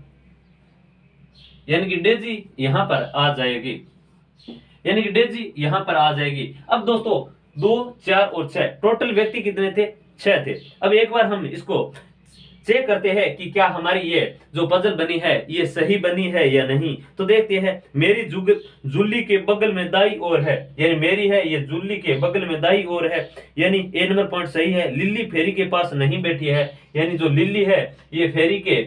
यानी कि डेजी यहां पर आ जाएगी, यानी कि डेजी यहां पर आ जाएगी। अब दोस्तों 2, 4 और 6 टोटल व्यक्ति कितने थे? 6 थे। अब एक बार हम इसको चेक करते हैं कि क्या हमारी ये जो पजल बनी है ये सही बनी है या नहीं। तो देखते हैं, मेरी जुल्ली के बगल में दाई और है, यानी मेरी है ये जुल्ली के बगल में दाई और है, यानी ए नंबर पॉइंट सही है। लिल्ली फेरी के पास नहीं बैठी है, यानी जो लिल्ली है ये फेरी के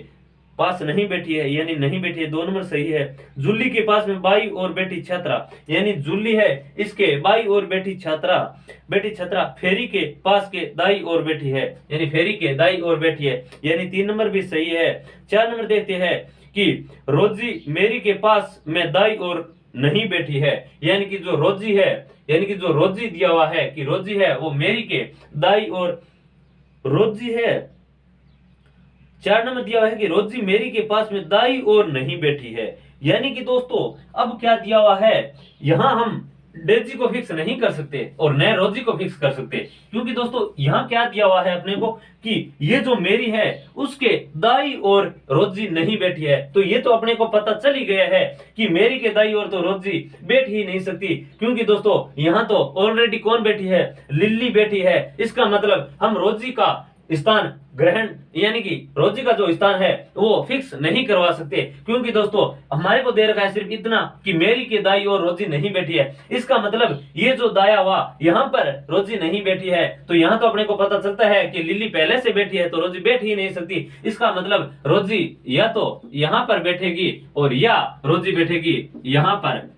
पास नहीं बैठी है, यानी नहीं बैठी है, 2 नंबर सही है। जुल्ली के पास में बाई और बेटी छात्रा, यानी जुल्ली है इसके बाई और बेटी छात्रा फेरी के पास के दाई और बैठी है, यानी फेरी के दाई और बैठी है, यानी 3 नंबर भी सही है। 4 नंबर देखते हैं कि रोजी मेरी के पास में दाई और नहीं बैठी है, यानी कि जो रोजी है, यानी कि जो रोजी दिया हुआ है कि रोजी है वो मेरी के दाई और रोजी है। 4 नंबर दिया हुआ है कि रोजी मेरी के पास में दाई और नहीं बैठी है। यानी कि दोस्तों अब क्या दिया हुआ है, यहां हम डेजी को फिक्स नहीं कर सकते और न रोजी को फिक्स कर सकते, क्योंकि दोस्तों यहां क्या दिया हुआ है अपने को कि ये जो मेरी है उसके दाई और रोजी नहीं बैठी है। तो ये तो अपने को पता चल ही गया है कि मेरी के दाई और तो रोजी बैठ ही नहीं सकती, क्योंकि दोस्तों यहां तो ऑलरेडी कौन बैठी है? लिल्ली बैठी है। इसका मतलब हम रोजी का स्थान ग्रहण, यानी कि रोजी का जो स्थान है वो फिक्स नहीं करवा सकते, क्योंकि दोस्तों हमारे को दे रखा है सिर्फ इतना कि मेरी के दाई और रोजी नहीं बैठी है। इसका मतलब ये जो दाया हुआ यहाँ पर रोजी नहीं बैठी है, तो यहाँ तो अपने को पता चलता है कि लिल्ली पहले से बैठी है, तो रोजी बैठ ही नहीं सकती। इसका मतलब रोजी या तो यहाँ पर बैठेगी और या रोजी बैठेगी यहाँ पर।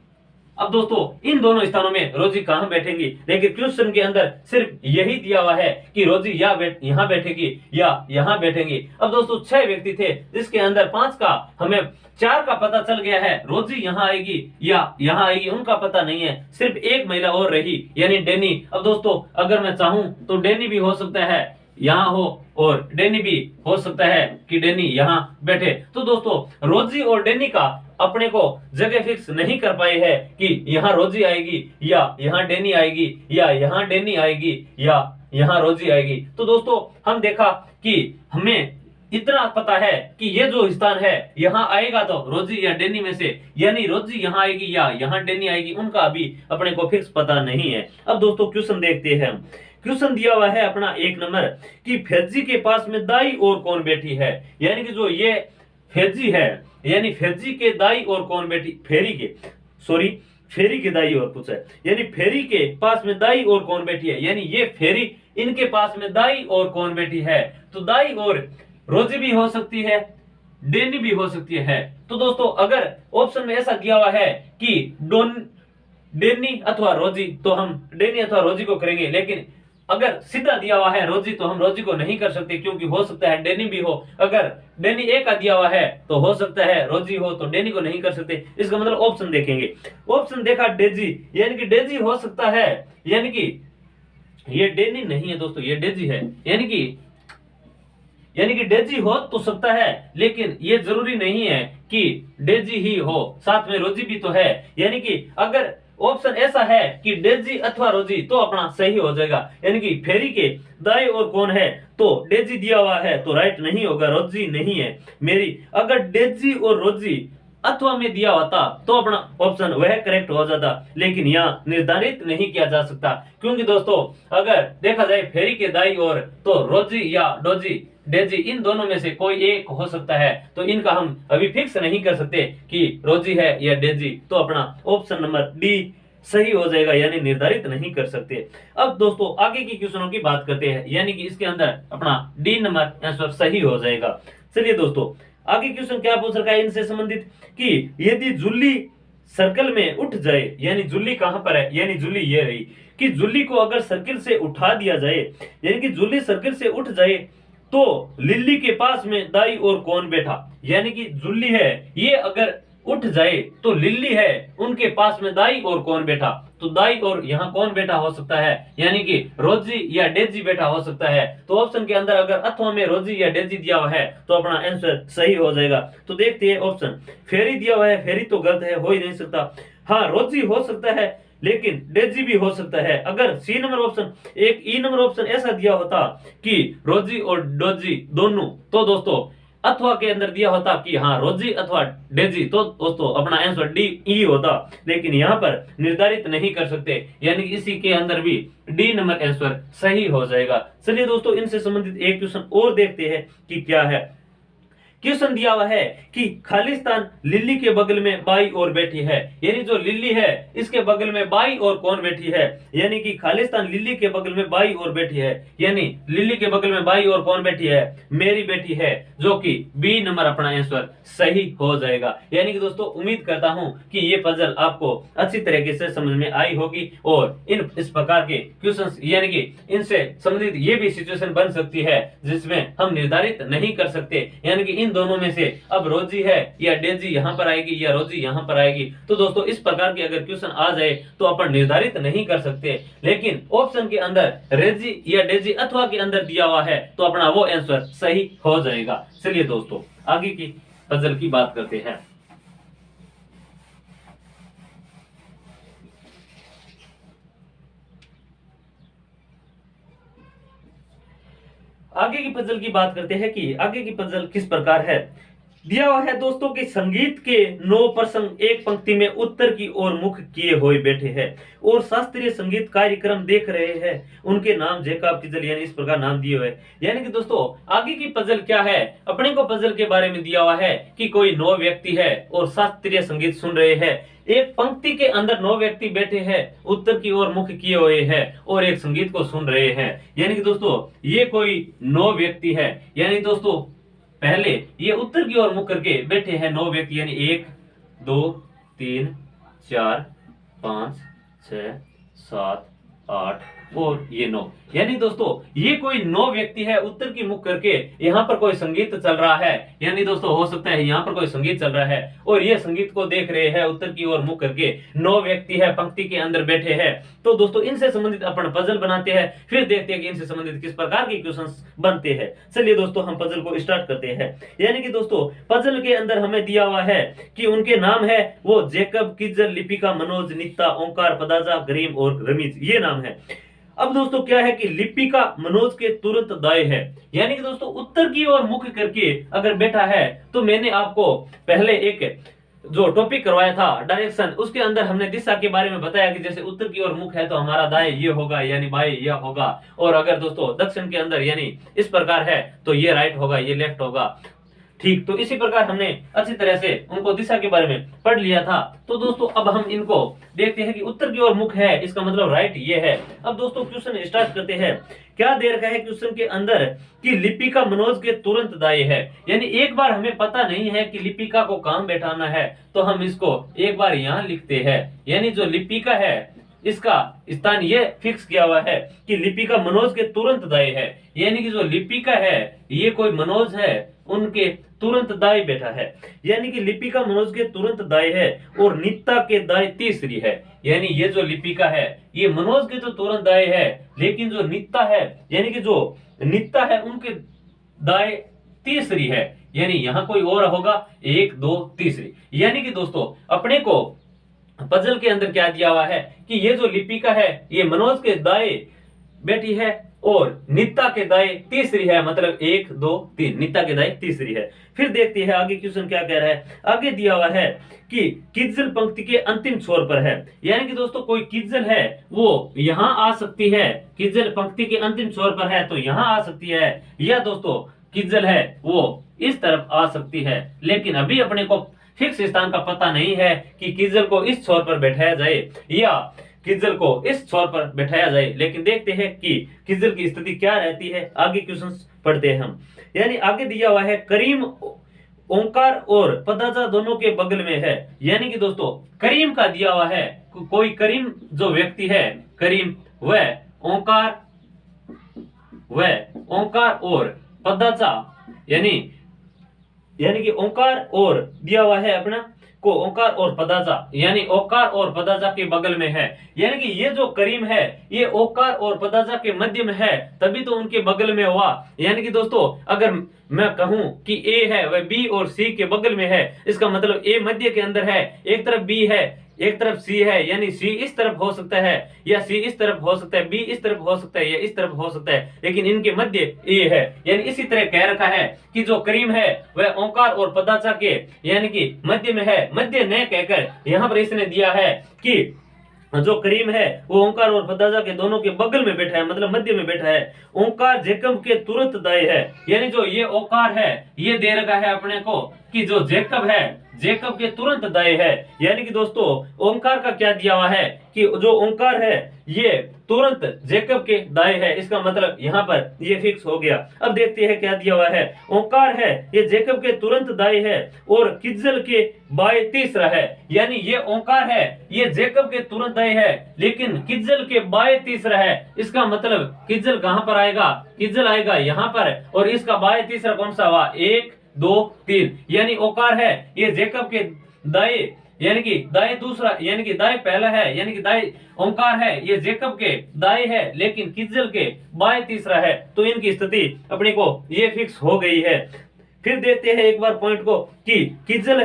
अब दोस्तों इन दोनों स्थानों में रोजी कहां बैठेंगी, लेकिन क्वेश्चन के अंदर सिर्फ यही दिया हुआ है कि रोजी यहाँ बैठेगी या यहाँ बैठेंगी। अब दोस्तों 6 व्यक्ति थे, जिसके अंदर 5 का हमें 4 का पता चल गया है, रोजी यहाँ आएगी या यहाँ आएगी उनका पता नहीं है। सिर्फ एक महिला और रही, यानी डेनी। अब दोस्तों अगर मैं चाहूं तो डेनी भी हो सकता है यहाँ हो और डेनी भी हो सकता है कि डेनी यहाँ बैठे। तो दोस्तों रोजी और डेनी का अपने को जगह फिक्स नहीं कर पाए है कि यहाँ रोजी आएगी या यहाँ डेनी आएगी या यहाँ डेनी आएगी या यहाँ रोजी आएगी। तो दोस्तों हम देखा कि हमें इतना पता है कि ये जो स्थान है यहाँ आएगा तो रोजी या डेनी में से, यानी रोजी यहाँ आएगी या यहाँ डेनी आएगी, उनका अभी अपने को फिक्स पता नहीं है। अब दोस्तों क्वेश्चन देखते हैं। क्वेश्चन दिया हुआ है अपना 1 नंबर कि फेजी के पास में दाई और कौन बैठी है, यानी कि जो ये फेजी है, यानी फेजी के दाई और कौन बैठी, फेरी के दाई और पूछा है, यानी फेरी के पास में दाई और कौन बैठी है, यानी ये फेरी इनके पास में दाई और कौन बैठी है, तो दाई और रोजी भी हो सकती है, डेनी भी हो सकती है। तो दोस्तों अगर ऑप्शन में ऐसा दिया हुआ है कि डेनी अथवा रोजी, तो हम डेनी अथवा रोजी को करेंगे, लेकिन अगर सीधा दिया हुआ है रोजी तो हम रोजी को नहीं कर सकते, क्योंकि हो सकता है डेनी भी हो। अगर डेनी ए का दिया हुआ है तो हो सकता है रोजी हो, तो डेनी को नहीं कर सकते। इसका मतलब ऑप्शन देखेंगे। ऑप्शन देखा डेजी, यानी कि डेजी हो सकता है, यानी कि ये डेनी नहीं है दोस्तों, ये डेजी है, यानी कि डेजी हो तो सकता है, लेकिन ये जरूरी नहीं है कि डेजी ही हो, साथ में रोजी भी तो है। यानी कि अगर ऑप्शन ऐसा है कि डेजी अथवा रोजी, तो अपना सही हो जाएगा। यानी कि फेरी के दाएं और कौन है, तो डेजी दिया हुआ है तो राइट नहीं होगा, रोजी नहीं है मेरी। अगर डेजी और रोजी अथवा में दिया होता तो अपना ऑप्शन वह करेक्ट हो जाता, लेकिन यहाँ निर्धारित नहीं किया जा सकता, क्योंकि दोस्तों अगर देखा जाए फेरी के दाई और, तो रोजी या डोजी डेजी इन दोनों में से कोई एक हो सकता है, तो इनका हम अभी फिक्स नहीं कर सकते कि रोजी है या डेजी, तो अपना ऑप्शन नंबर डी सही हो जाएगा, यानी निर्धारित नहीं कर सकते। अब दोस्तों आगे की क्वेश्चनों की बात करते हैं, यानी कि इसके अंदर अपना डी नंबर आंसर सही हो जाएगा। चलिए दोस्तों आगे क्वेश्चन क्या पूछ रखा है इनसे संबंधित, कि यदि जुल्ली सर्कल में उठ जाए, यानी जुल्ली कहां पर है, यानी जुल्ली ये रही, कि जुल्ली को अगर सर्किल से उठा दिया जाए, यानी कि जुल्ली सर्किल से उठ जाए, तो लिल्ली के पास में दाई और कौन बैठा, यानी कि जुल्ली है ये अगर उठ जाए तो लिल्ली है उनके पास में दाई और कौन बैठा, तो दाई और यहाँ कौन बैठा हो सकता है, यानी कि रोजी या डेजी बैठा हो सकता है। तो ऑप्शन के अंदर अगर अथवा में रोजी या डेजी दिया हुआ है तो अपना आंसर सही हो जाएगा। तो देखते हैं ऑप्शन, फेरी दिया हुआ है, फेरी तो गलत है, हो ही नहीं सकता। हाँ रोजी हो सकता है, लेकिन डेजी भी हो सकता है। अगर सी नंबर ऑप्शन, एक ई नंबर ऑप्शन ऐसा दिया होता कि रोजी और डोजी दोनों, तो दोस्तों अथवा के अंदर दिया होता कि हाँ रोजी अथवा डेजी, तो दोस्तों अपना आंसर डी ई होता, लेकिन यहाँ पर निर्धारित नहीं कर सकते, यानी कि इसी के अंदर भी डी नंबर आंसर सही हो जाएगा। चलिए दोस्तों इनसे संबंधित एक क्वेश्चन और देखते हैं कि क्या है। क्वेश्चन दिया हुआ है कि खालिस्तान लिल्ली के बगल में बाई और बैठी है, यानी जो लिल्ली है इसके बगल में बाई और कौन बैठी है, यानी कि खालिस्तान लिल्ली के बगल में बाई और बैठी है, यानी लिल्ली के बगल में बाई और कौन बैठी है, मेरी बैठी है, जो कि बी नंबर अपना आंसर सही हो जाएगा। यानी कि दोस्तों उम्मीद करता हूं कि ये पजल आपको अच्छी तरीके से समझ में आई होगी, और इस प्रकार के क्वेश्चंस, यानी कि इनसे संबंधित ये भी सिचुएशन बन सकती है जिसमें हम निर्धारित नहीं कर सकते, यानी कि इन दोनों में से अब रोजी है या डेजी यहाँ पर आएगी या रोजी यहाँ पर आएगी। तो दोस्तों इस प्रकार के अगर क्वेश्चन आ जाए तो अपन निर्धारित नहीं कर सकते, लेकिन ऑप्शन के अंदर रेजी या डेजी अथवा के अंदर दिया हुआ है तो अपना वो आंसर सही हो जाएगा। चलिए दोस्तों आगे की पजल की बात करते हैं। आगे की पजल की बात करते हैं कि आगे की पजल किस प्रकार है। दिया हुआ है दोस्तों कि संगीत के 9 प्रसंग एक पंक्ति में उत्तर की ओर मुख किए हुए बैठे हैं और शास्त्रीय संगीत कार्यक्रम देख रहे हैं, उनके नाम जैकब किजल, यानी इस प्रकार नाम दिए हुए। यानी कि दोस्तों आगे की पजल क्या है, अपने को पजल के बारे में दिया हुआ है कि कोई 9 व्यक्ति है और शास्त्रीय संगीत सुन रहे हैं। एक पंक्ति के अंदर 9 व्यक्ति बैठे हैं, उत्तर की ओर मुख किए हुए हैं और एक संगीत को सुन रहे हैं। यानी कि दोस्तों ये कोई 9 व्यक्ति है, यानी दोस्तों पहले ये उत्तर की ओर मुख करके बैठे हैं 9 व्यक्ति, यानी 1 2 3 4 5 6 7 8 और ये 9, यानी दोस्तों ये कोई 9 व्यक्ति है उत्तर की मुख करके, यहाँ पर कोई संगीत चल रहा है, यानी दोस्तों हो सकता है यहाँ पर कोई संगीत चल रहा है और ये संगीत को देख रहे हैं उत्तर की ओर मुख करके। 9 व्यक्ति है पंक्ति के अंदर बैठे हैं। तो दोस्तों इनसे संबंधित अपन पजल बनाते हैं, फिर देखते हैं कि इनसे संबंधित किस प्रकार के क्वेश्चंस बनते हैं। चलिए दोस्तों हम पजल को स्टार्ट करते हैं। यानी कि दोस्तों पजल के अंदर हमें दिया हुआ है कि उनके नाम है वो जैकब, किजल, लिपिका, मनोज, नित्ता, ओंकार, पदाजा, गरीम और रमीज, ये नाम है। अब दोस्तों क्या है कि लिपिका मनोज के तुरंत दाएं है, यानी कि दोस्तों उत्तर की ओर मुख करके अगर बैठा है, तो मैंने आपको पहले एक जो टॉपिक करवाया था डायरेक्शन, उसके अंदर हमने दिशा के बारे में बताया कि जैसे उत्तर की ओर मुख है तो हमारा दाएं ये होगा, यानी बाएं यह होगा, और अगर दोस्तों दक्षिण के अंदर यानी इस प्रकार है तो ये राइट होगा, ये लेफ्ट होगा। ठीक, तो इसी प्रकार हमने अच्छी तरह से उनको दिशा के बारे में पढ़ लिया था। तो दोस्तों अब हम इनको देखते हैं कि उत्तर की ओर मुख है, इसका मतलब राइट ये है। अब दोस्तों क्वेश्चन स्टार्ट करते हैं। क्या दे रखा है क्वेश्चन के अंदर कि लिपिका मनोज के तुरंत दाएं है, यानी एक बार हमें पता नहीं है कि लिपिका को कहां बैठाना है, तो हम इसको एक बार यहां लिखते हैं, यानी जो लिपिका है इसका स्थान ये फिक्स किया हुआ है कि लिपिका मनोज के तुरंत दाएं है, यानी कि जो लिपिका है ये कोई मनोज है उनके तुरंत दाएं बैठा है, यानी कि लिपिका मनोज के तुरंत दाएं है और नित्ता के दाएं तीसरी है, यानी ये जो लिपिका है ये मनोज के तो तुरंत दाएं है, लेकिन जो नित्ता है यानी कि जो नित्ता है उनके दाएं तीसरी है, यानी यहां कोई और होगा, एक दो तीसरी। यानी कि दोस्तों अपने को पजल के अंदर क्या दिया हुआ है कि ये जो लिपिका है ये मनोज के दाएं बैठी है और नित्ता के दाएं तीसरी है, मतलब एक दो तीन, नित्ता के दाएं तीसरी है। फिर देखते हैं आगे क्वेश्चन क्या कह रहा है। आगे दिया हुआ है कि किज्जल पंक्ति के अंतिम छोर पर है, यानी कि दोस्तों कोई किज्जल है वो यहां आ सकती है, किज्जल पंक्ति के अंतिम छोर पर है तो यहां आ सकती है, या दोस्तों किज्जल है वो इस तरफ आ सकती है, लेकिन अभी अपने को फिक्स स्थान का पता नहीं है कि किज्जल को इस छोर पर बैठाया जाए या किज्जल को इस छोर पर बैठाया जाए, लेकिन देखते हैं कि किज्जल की स्थिति क्या रहती है। आगे क्वेश्चन पढ़ते हैं हम। यानी आगे दिया हुआ है करीम ओंकार और पदाजा दोनों के बगल में है, यानी कि दोस्तों करीम का दिया हुआ है, कोई करीम जो व्यक्ति है करीम वह ओंकार और पदाजा यानी कि ओंकार और दिया हुआ है अपना को ओंकार और पदाजा, यानी ओंकार और पदाजा के बगल में है, यानी कि ये जो करीम है ये ओंकार और पदाजा के मध्य में है, तभी तो उनके बगल में हुआ। यानी कि दोस्तों अगर मैं कहूं कि ए है वह बी और सी के बगल में है, इसका मतलब ए मध्य के अंदर है, एक तरफ बी है एक तरफ सी है, यानी सी इस तरफ हो सकता है या सी इस तरफ हो सकता है, बी इस तरफ हो सकता है या इस तरफ हो सकता है, लेकिन इनके मध्य ए है। यानी इसी तरह कह रखा है कि जो करीम है वह ओंकार और पदाचा के यानी कि मध्य में है, मध्य न कहकर यहाँ पर इसने दिया है कि जो करीम है वो ओंकार और पदाजा के दोनों के बगल में बैठा है, मतलब मध्य में बैठा है। ओंकार जेकब के तुरंत दाएं है, यानी जो ये ओंकार है ये दे रखा है अपने को कि जो जेकब है जेकब के तुरंत दाएं है, यानी कि दोस्तों ओंकार का क्या दिया हुआ है कि जो ओंकार है ये तुरंत जेकब के दाएं है, इसका मतलब यहाँ पर ये फिक्स हो गया। अब देखते हैं क्या दिया हुआ है। ओंकार है ये जेकब के तुरंत दाएं है और किज्जल के बाएं तीसरा है, यानी ये ओंकार है ये जेकब के तुरंत दाएं है लेकिन किज्जल के बाएं तीसरा है, इसका मतलब किज्जल कहां पर आएगा, किज्जल आएगा यहाँ पर, और इसका बाएं तीसरा कौन सा हुआ, एक दो तीन, यानी ओंकार है ये जेकब के दाएं यानी कि दाएं दूसरा यानी कि दाएं पहला है, यानी कि दाएं ओंकार है ये जेकब के दाएं है लेकिन किज्जल के बाएं तीसरा है, तो इनकी स्थिति अपने को ये फिक्स हो गई है। फिर देखते हैं एक बार पॉइंट को कि किज्जल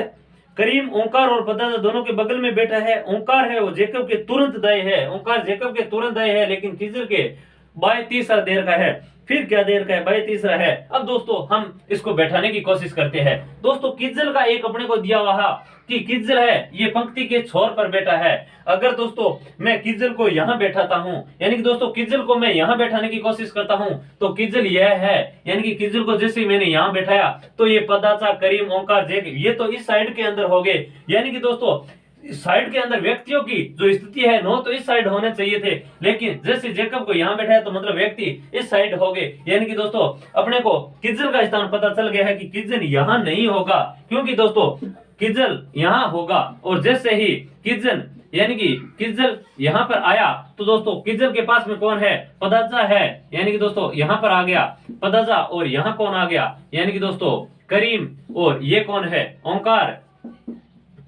करीम ओंकार और पदाजा दोनों के बगल में बैठा है, ओंकार है वो जेकब के तुरंत दाएं है, ओंकार जेकब के तुरंत दाएं है लेकिन किज्जल के बाएं तीसरा दे रखा है। फिर क्या दे रखा है, बाएं तीसरा है। अब दोस्तों हम इसको बैठाने की कोशिश करते हैं। दोस्तों किज्जल का एक अपने को दिया हुआ कि किज्जल है ये पंक्ति के छोर पर बैठा है। अगर दोस्तों मैं किज्जल को यहाँ बैठाता हूँ, यानी कि दोस्तों किज्जल को मैं यहाँ बैठाने की कोशिश करता हूँ तो किज्जल यह है, यानी कि किज्जल को जैसे मैंने यहाँ बैठाया तो ये पदाचा करीम ओंकार जेक ये तो इस साइड के अंदर हो गए, यानी कि दोस्तों साइड के अंदर व्यक्तियों की जो स्थिति है नो तो इस साइड होने चाहिए थे, लेकिन जैसे जेकब को यहाँ बैठा है तो मतलब व्यक्ति इस साइड हो गए, यानी कि दोस्तों अपने को किज्जल का स्थान पता चल गया है कि किज्जल यहाँ नहीं होगा, क्योंकि दोस्तों किज्जल यहाँ होगा और जैसे ही किज्जल यानी कि किज्जल यहाँ पर आया तो दोस्तों किज्जल के पास में कौन है, पदाजा है, यानी कि दोस्तों यहाँ पर आ गया पदाजा और यहाँ कौन आ गया, यानी कि दोस्तों करीम, और ये कौन है ओंकार,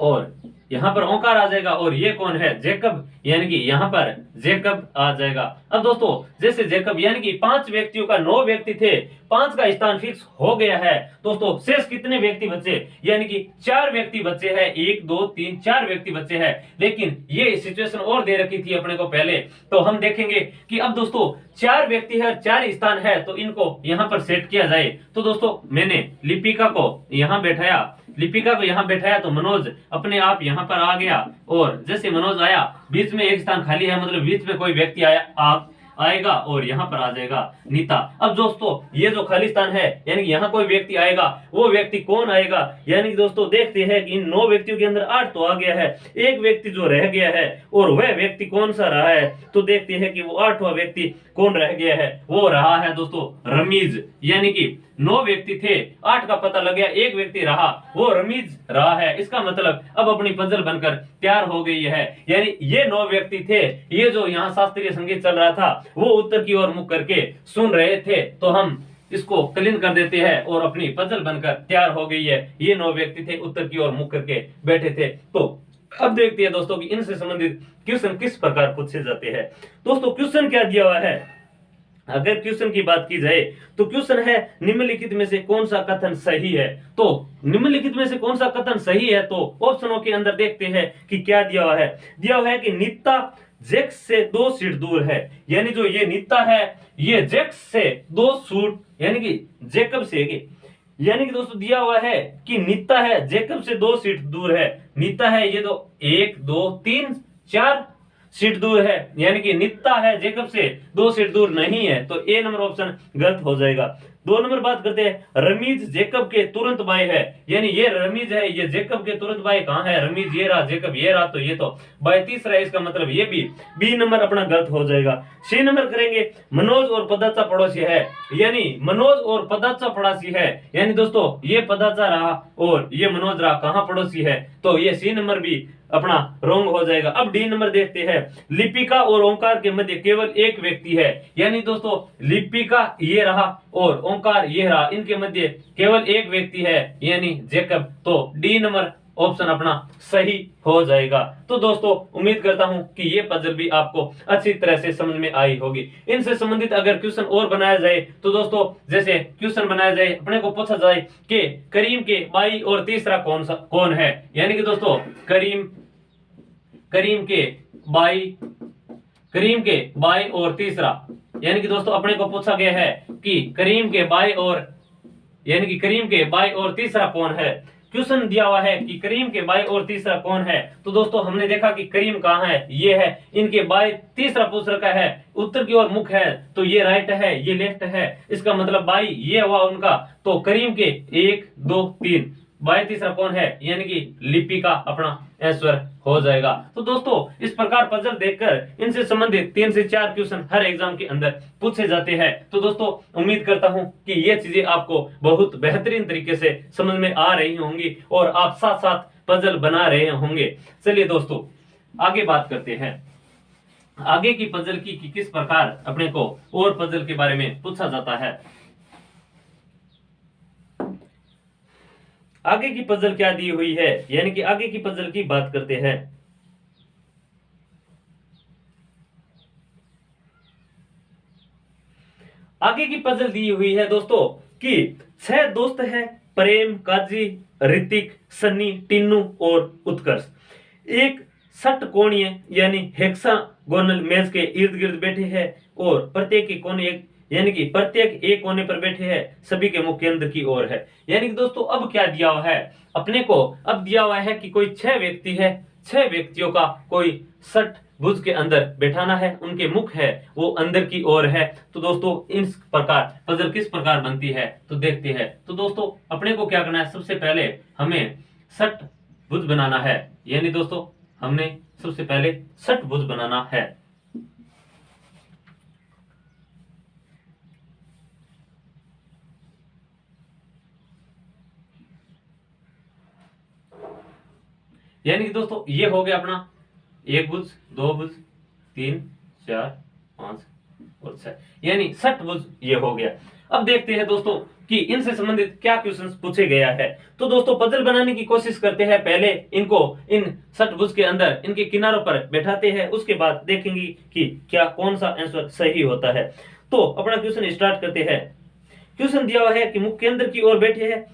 और यहाँ पर ओंकार आ जाएगा, और ये कौन है जेकब, यानी कि यहाँ पर जेकब आ जाएगा। अब दोस्तों जैसे जेकब यानी कि 5 व्यक्तियों का 9 व्यक्ति थे, 5 का स्थान फिक्स हो गया है। दोस्तों शेष कितने व्यक्ति बचे, यानी कि 4 व्यक्ति बचे हैं, 1 2 3 4 व्यक्ति बचे हैं, लेकिन ये सिचुएशन और दे रखी थी अपने को पहले, तो हम देखेंगे कि अब दोस्तों 4 व्यक्ति है 4 स्थान है तो इनको यहाँ पर सेट किया जाए। तो दोस्तों मैंने लिपिका को यहाँ बैठाया तो मनोज अपने आप यहाँ पर आ गया, और जैसे मनोज आया बीच में एक स्थान खाली है, मतलब बीच में कोई व्यक्ति आएगा और यहाँ पर आ जाएगा नीता। अब दोस्तों ये जो खाली स्थान है यानी कि यहाँ कोई व्यक्ति आएगा, वो व्यक्ति कौन आएगा, यानी कि दोस्तों देखते हैं कि इन 9 व्यक्तियों के अंदर 8 तो आ गया है, एक व्यक्ति जो रह गया है और वह व्यक्ति कौन सा रहा है, तो देखते हैं कि वो 8वां व्यक्ति कौन रह गया है, वो रहा है दोस्तों रमीज। यानी कि 9 व्यक्ति थे, 8 का पता लग गया, एक व्यक्ति रहा, वो रमीज रहा है। इसका मतलब अब अपनी पजल बनकर तैयार हो गई है। यानी ये 9 व्यक्ति थे, ये जो यहाँ शास्त्रीय संगीत चल रहा था वो उत्तर की ओर मुख करके सुन रहे थे, तो हम इसको क्लीन कर देते हैं और अपनी पजल बनकर तैयार हो गई है। ये 9 व्यक्ति थे, उत्तर की ओर मुख करके बैठे थे। तो अब देखते हैं दोस्तों कि इनसे संबंधित क्वेश्चन किस प्रकार पूछे जाते हैं। दोस्तों क्वेश्चन क्या दिया हुआ है, अगर क्वेश्चन की बात की जाए तो क्वेश्चन है निम्नलिखित में से कौन सा कथन सही है। तो निम्नलिखित में से कौन सा कथन सही है, तो ऑप्शनों के अंदर देखते हैं कि क्या दिया हुआ है। दिया हुआ है कि नीता जैक्स से 2 सीट दूर है, यानी जो ये नीता है ये जैक्स से 2 सूट यानी कि जेकब से, यानी कि दोस्तों दिया हुआ है कि नीता है जेकब से 2 सीट दूर है। नीता है ये तो 1 2 3 4 सीट दूर है, यानी कि नीता है जेकब से 2 सीट दूर नहीं है, तो ए नंबर ऑप्शन गलत हो जाएगा। 2 नंबर बात करते हैं, रमीज जेकब के तुरंत बाएं है, यानी ये रमीज है, ये जेकब के तुरंत बाएं कहां है, रमीज ये रहा, जेकब ये रहा, तो ये तो बाएं तीसरा है, इसका मतलब ये भी बी नंबर अपना गलत हो जाएगा। सी नंबर करेंगे, मनोज और पदाचा पड़ोसी है, यानी मनोज और पदाचा पड़ोसी है, यानी दोस्तों ये पदाचा रहा और ये मनोज रहा, कहां पड़ोसी है, तो ये सी नंबर भी अपना रॉन्ग हो जाएगा। अब डी नंबर देखते हैं, लिपिका और ओंकार के मध्य केवल एक व्यक्ति है, यानी दोस्तों लिपिका ये रहा और ओंकार ये रहा, इनके मध्य केवल एक व्यक्ति है यानी जेकब, तो डी नंबर ऑप्शन अपना सही हो जाएगा। तो दोस्तों उम्मीद करता हूं कि ये पजल भी आपको अच्छी तरह से समझ में आई होगी। इनसे संबंधित अगर क्वेश्चन और बनाया जाए तो दोस्तों जैसे क्वेश्चन बनाया जाए, अपने को पूछा जाए कि करीम के बाई और तीसरा कौन है, यानी कि दोस्तों करीम के बाई और तीसरा, यानी कि दोस्तों अपने को पूछा गया है कि करीम के बाई और तीसरा कौन है। क्वेश्चन दिया हुआ है कि करीम के बाई और तीसरा कौन है, तो दोस्तों हमने देखा कि करीम कहाँ है, ये है, इनके बाई तीसरा पूछ रखा है, उत्तर की ओर मुख है, तो ये राइट है, ये लेफ्ट है, इसका मतलब बाई ये हुआ उनका, तो करीम के 1 2 3 बाई तीसरा कौन है, यानी कि लिपिका अपना आंसर हो जाएगा। तो दोस्तों इस प्रकार पजल देखकर इनसे संबंधित 3 से 4 क्वेश्चन हर एग्जाम के अंदर पूछे जाते हैं। तो दोस्तों उम्मीद करता हूं कि ये चीजें आपको बहुत बेहतरीन तरीके से समझ में आ रही होंगी और आप साथ साथ पजल बना रहे होंगे। चलिए दोस्तों आगे बात करते हैं, आगे की पजल की कि किस प्रकार अपने को और पजल के बारे में पूछा जाता है। आगे की पजल क्या दी हुई है, यानी कि आगे की पजल की बात करते हैं। आगे की पजल दी हुई है दोस्तों कि 6 दोस्त हैं, प्रेम, काजी, ऋतिक, सन्नी, टिन्नू और उत्कर्ष एक षटकोणीय यानी हेक्सागोनल मेज के इर्द गिर्द बैठे हैं और प्रत्येक के कोने यानी कि प्रत्येक एक कोने पर बैठे हैं, सभी के मुख केंद्र की ओर है। यानी कि दोस्तों अब क्या दिया हुआ है, अपने को अब दिया हुआ है कि कोई 6 व्यक्ति है, 6 व्यक्तियों का कोई षटभुज के अंदर बैठाना है, उनके मुख है वो अंदर की ओर है। तो दोस्तों इस प्रकार पजल किस प्रकार बनती है तो देखते हैं। तो दोस्तों अपने को क्या करना है, सबसे पहले हमें षटभुज बनाना है, यानी दोस्तों हमने सबसे पहले षटभुज बनाना है। यानी कि दोस्तों ये हो गया अपना 1 भुज, 2 भुज, 3 4 5 और 6, यानी षटभुज ये हो गया। अब देखते हैं दोस्तों कि इनसे संबंधित क्या क्वेश्चंस पूछे गया है। तो दोस्तों पजल बनाने की कोशिश करते हैं, पहले इनको इन षटभुज के अंदर इनके किनारों पर बैठाते हैं, उसके बाद देखेंगे कि क्या कौन सा आंसर सही होता है। तो अपना क्वेश्चन स्टार्ट करते हैं। क्वेश्चन दिया हुआ है कि मुख केंद्र की ओर बैठे हैं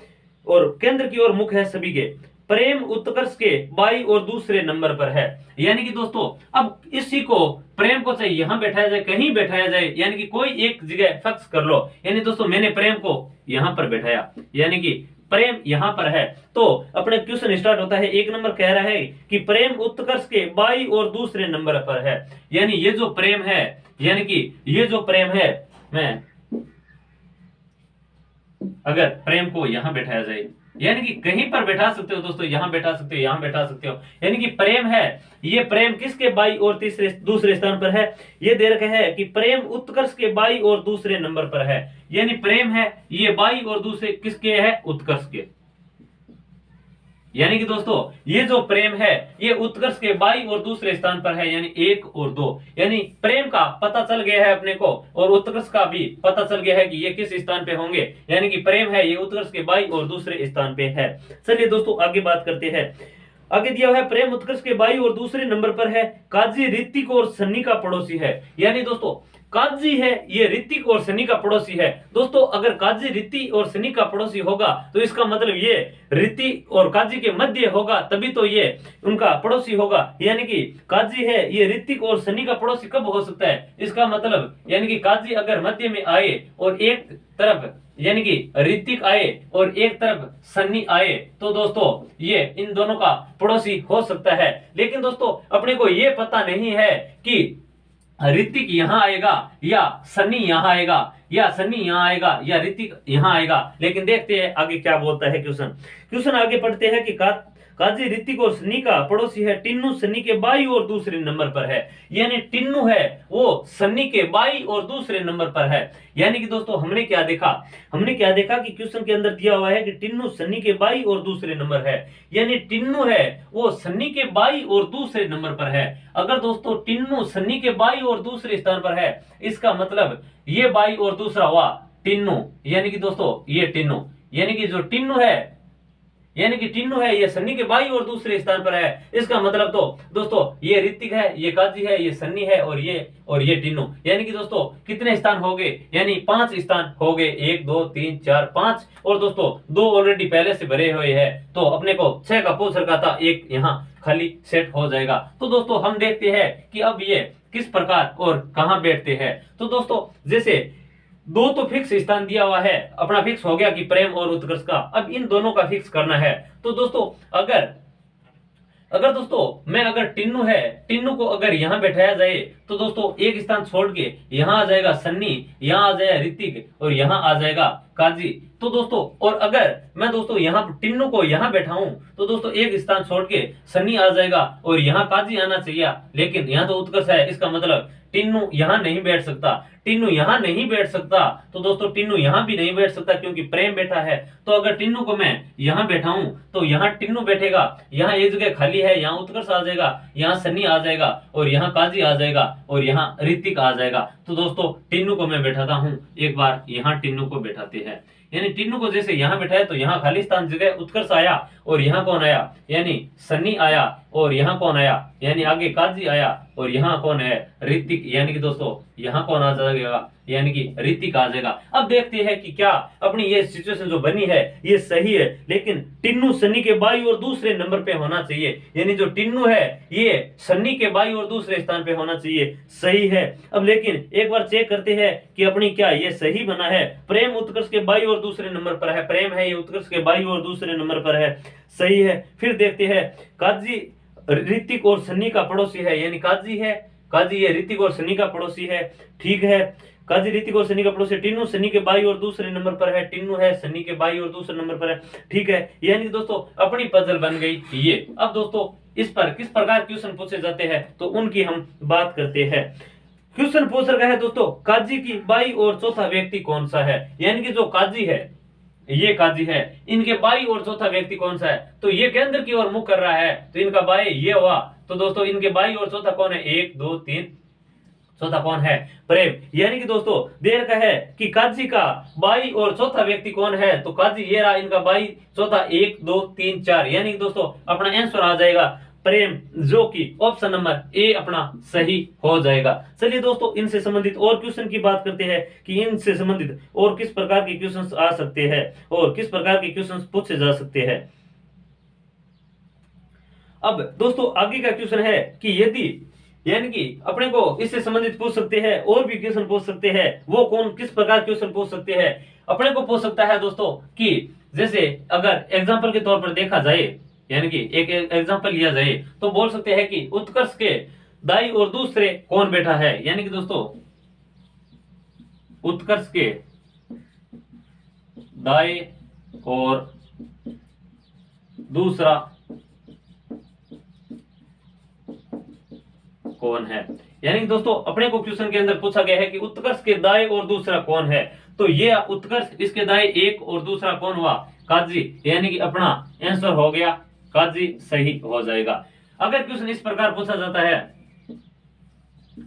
और केंद्र की ओर मुख है सभी के, प्रेम उत्कर्ष के बाई और दूसरे नंबर पर है। यानी कि दोस्तों अब इसी को प्रेम को चाहे यहां बैठाया जाए, कहीं बैठाया जाए, यानी कि कोई एक जगह फिक्स कर लो। यानी दोस्तों मैंने प्रेम को यहां पर बैठाया, यानी कि प्रेम यहाँ पर है। तो अपने क्वेश्चन स्टार्ट होता है। एक नंबर कह रहा है कि प्रेम उत्कर्ष के बाई और दूसरे नंबर पर है। यानी ये जो प्रेम है, यानी कि ये जो प्रेम है, मैं अगर प्रेम को यहां बैठाया जाए, यानी कि कहीं पर बैठा सकते हो दोस्तों, यहां बैठा सकते हो, यहां बैठा सकते हो, यानी कि प्रेम है, ये प्रेम किसके बाई और दूसरे स्थान पर है? ये दे रखा है कि प्रेम उत्कर्ष के बाई और दूसरे नंबर पर है। यानी प्रेम है ये बाई और दूसरे किसके है? उत्कर्ष के। यानी कि दोस्तों ये जो प्रेम है ये उत्कर्ष के बाई और दूसरे स्थान पर है, यानी 1 और 2। यानी प्रेम का पता चल गया है अपने को और उत्कर्ष का भी पता चल गया है कि ये किस स्थान पे होंगे। यानी कि प्रेम है ये उत्कर्ष के बाई और दूसरे स्थान पे है। चलिए दोस्तों आगे बात करते हैं। आगे दिया हुआ है प्रेम उत्कर्ष के बाई और दूसरे नंबर पर है। काजी ऋतिक और सन्नी का पड़ोसी है। यानी दोस्तों काजी है ये ऋतिक और सनी का पड़ोसी है। दोस्तों अगर काजी ऋतिक और सनी का पड़ोसी होगा तो इसका मतलब ये ऋतिक और काजी के मध्य होगा, तभी तो ये उनका पड़ोसी होगा। यानी कि काजी है ये ऋतिक और सनी का पड़ोसी कब हो सकता है? इसका मतलब यानी कि काजी अगर मध्य में आए और एक तरफ यानी कि ऋतिक आए और एक तरफ सन्नी आए तो दोस्तों ये इन दोनों का पड़ोसी हो सकता है। लेकिन दोस्तों अपने को ये पता नहीं है कि ऋतिक यहाँ आएगा या सनी यहाँ आएगा या सनी यहाँ आएगा या ऋतिक यहाँ आएगा। लेकिन देखते हैं आगे क्या बोलता है क्वेश्चन। क्वेश्चन आगे पढ़ते हैं कि काजी ऋतिक और सनी का पड़ोसी है। टिन्नू सनी के बाई और दूसरे नंबर पर है। यानी टिन्नू है वो सनी के बाई और दूसरे नंबर पर है। यानी कि दोस्तों हमने क्या देखा कि क्वेश्चन के अंदर दिया हुआ है कि टिन्नू सनी के बाई और दूसरे नंबर है। यानी टिन्नू है वो सनी के बाई और दूसरे नंबर पर है। अगर दोस्तों टिन्नू सनी के बाई और दूसरे स्थान पर है, इसका मतलब ये बाई और दूसरा हुआ टिन्नू, यानी कि दोस्तों ये टिन्नू, यानी कि जो टिन्नू है यानी कि टिन्नू है ये सन्नी के बाई और दूसरे स्थान पर है। इसका मतलब तो दोस्तों ये ऋतिक है, ये काजी है, ये सन्नी है और ये टिन्नू। यानी कि दोस्तों कितने स्थान हो गए? यानी 5 स्थान हो गए। 1 2 3 4 5 और दोस्तों 2 ऑलरेडी पहले से भरे हुए हैं, तो अपने को 6 का पूछ रखा था, 1 यहाँ खाली सेट हो जाएगा। तो दोस्तों हम देखते हैं कि अब ये किस प्रकार और कहां बैठते हैं। तो दोस्तों जैसे 2 तो फिक्स स्थान दिया हुआ है, अपना फिक्स हो गया कि प्रेम और उत्कर्ष का। अब इन दोनों का फिक्स करना है। तो दोस्तों अगर दोस्तों मैं अगर टिन्नू को अगर यहाँ बैठाया जाए तो दोस्तों एक स्थान छोड़ के यहाँ आ जाएगा सन्नी, यहाँ आ जाएगा ऋतिक और यहाँ आ जाएगा काजी। तो दोस्तों और अगर मैं दोस्तों यहाँ टिन्नू को यहाँ बैठाऊं तो दोस्तों एक स्थान छोड़ के सन्नी आ जाएगा और यहाँ काजी आना चाहिए, लेकिन यहाँ तो उत्कर्ष है। इसका मतलब टिन्नू यहाँ नहीं बैठ सकता, टिन्नू यहाँ नहीं बैठ सकता। तो दोस्तों टिन्नू यहाँ भी नहीं बैठ सकता क्योंकि प्रेम बैठा है। तो अगर टिन्नू को मैं यहाँ बैठाऊं तो यहाँ टिन्नू बैठेगा, यहाँ एक जगह खाली है, यहाँ उत्कर्ष आ जाएगा, यहाँ सन्नी आ जाएगा और यहाँ काजी आ जाएगा और यहाँ ऋतिक आ जाएगा। तो दोस्तों टिन्नू को मैं बैठाता हूँ, एक बार यहाँ टिन्नू को बैठाते हैं। यानी टिन्नू को जैसे यहाँ बैठाया तो यहाँ खाली स्थान जगह उत्कर्ष आया और यहाँ कौन आया? यानी सन्नी आया और यहाँ कौन आया? यानी आगे काजी आया और यहाँ कौन है? ऋतिक। यानी कि दोस्तों यहाँ कौन आ जाएगा? यानी कि ऋतिक आ जाएगा। अब देखते हैं कि क्या अपनी ये सिचुएशन जो बनी है ये सही है, लेकिन टिन्नू सन्नी के बाई और दूसरे नंबर पे होना चाहिए। यानी जो टिन्नू है ये सन्नी के बाई और दूसरे स्थान पे होना चाहिए, सही है। अब लेकिन एक बार चेक करते हैं कि अपनी क्या ये सही बना है। प्रेम उत्कर्ष के बाई और दूसरे नंबर पर है, प्रेम है ये उत्कर्ष के बाई और दूसरे नंबर पर है, सही है। फिर देखते हैं काजी ऋतिक और सन्नी का पड़ोसी है। यानी काजी ये ऋतिक और सन्नी का पड़ोसी है, ठीक है। काजी ऋतिक और सन्नी का पड़ोसी, टिन्नू सन्नी के बाई और दूसरे नंबर पर है, टिन्नू है सन्नी के बाई और दूसरे नंबर पर है, ठीक है। यानी कि दोस्तों अपनी पजल बन गई ये। अब दोस्तों इस पर किस प्रकार क्वेश्चन पूछे जाते हैं तो उनकी हम बात करते हैं। क्वेश्चन पूछ रखा है दोस्तों काजी की बाई और चौथा व्यक्ति कौन सा है। यानी कि जो काजी है ये काजी है, इनके बाई और चौथा व्यक्ति कौन सा है? तो ये केंद्र की ओर मुख कर रहा है तो इनका बाई ये हुआ। तो दोस्तों इनके बाई और चौथा कौन है? 1 2 3, चौथा कौन है? प्रेम। यानी कि दोस्तों देर का है कि काजी का बाई और चौथा व्यक्ति कौन है? तो काजी ये रहा, इनका बाई चौथा 1 2 3 4। यानी कि दोस्तों अपना आंसर आ जाएगा प्रेम, जो कि ऑप्शन नंबर ए अपना सही हो जाएगा। चलिए दोस्तों इनसे संबंधित और क्वेश्चन की बात करते हैं कि इनसे संबंधित और किस प्रकार के क्वेश्चंस आ सकते हैं और किस प्रकार के क्वेश्चंस पूछे जा सकते हैं। अब दोस्तों आगे का क्वेश्चन है कि यदि यानी कि अपने को इससे संबंधित पूछ सकते हैं और भी क्वेश्चन पूछ सकते हैं। वो कौन किस प्रकार क्वेश्चन पूछ सकते हैं? अपने को पूछ सकता है दोस्तों कि जैसे अगर एग्जाम्पल के तौर पर देखा जाए, यानी कि एक एग्जाम्पल लिया जाए, तो बोल सकते हैं कि उत्कर्ष के दाई और दूसरे कौन बैठा है। यानी कि दोस्तों उत्कर्ष के दाई और दूसरा कौन है। यानी कि दोस्तों अपने को क्वेश्चन के अंदर पूछा गया है कि उत्कर्ष के दाएं और दूसरा कौन है, तो ये उत्कर्ष, इसके दाएं एक और दूसरा कौन हुआ, काजी। यानी कि अपना आंसर हो गया काजी, सही हो जाएगा। अगर क्वेश्चन इस प्रकार पूछा जाता है,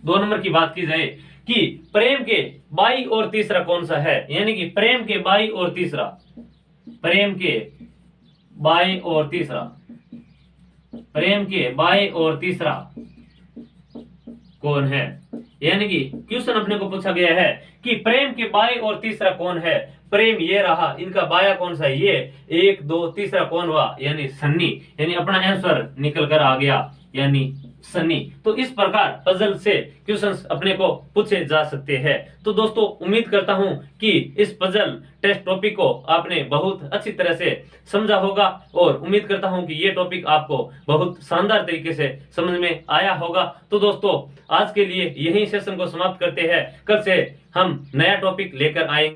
2 नंबर की बात की जाए कि प्रेम के बाई और तीसरा कौन सा है, यानी कि प्रेम के बाई और तीसरा, प्रेम के बाई और तीसरा, प्रेम के बाई और तीसरा कौन है। यानी कि क्वेश्चन अपने को पूछा गया है कि प्रेम के बाई और तीसरा कौन है। प्रेम ये रहा, इनका बाया कौन सा है, ये 1 2, तीसरा कौन हुआ, यानी सन्नी। यानी अपना आंसर निकल कर आ गया, यानी सन्नी। तो इस प्रकार पजल से क्वेश्चंस अपने को पूछे जा सकते हैं। तो दोस्तों उम्मीद करता हूं कि इस पजल टेस्ट टॉपिक को आपने बहुत अच्छी तरह से समझा होगा, और उम्मीद करता हूं कि ये टॉपिक आपको बहुत शानदार तरीके से समझ में आया होगा। तो दोस्तों आज के लिए यही सेशन को समाप्त करते हैं, कल से हम नया टॉपिक लेकर आएंगे।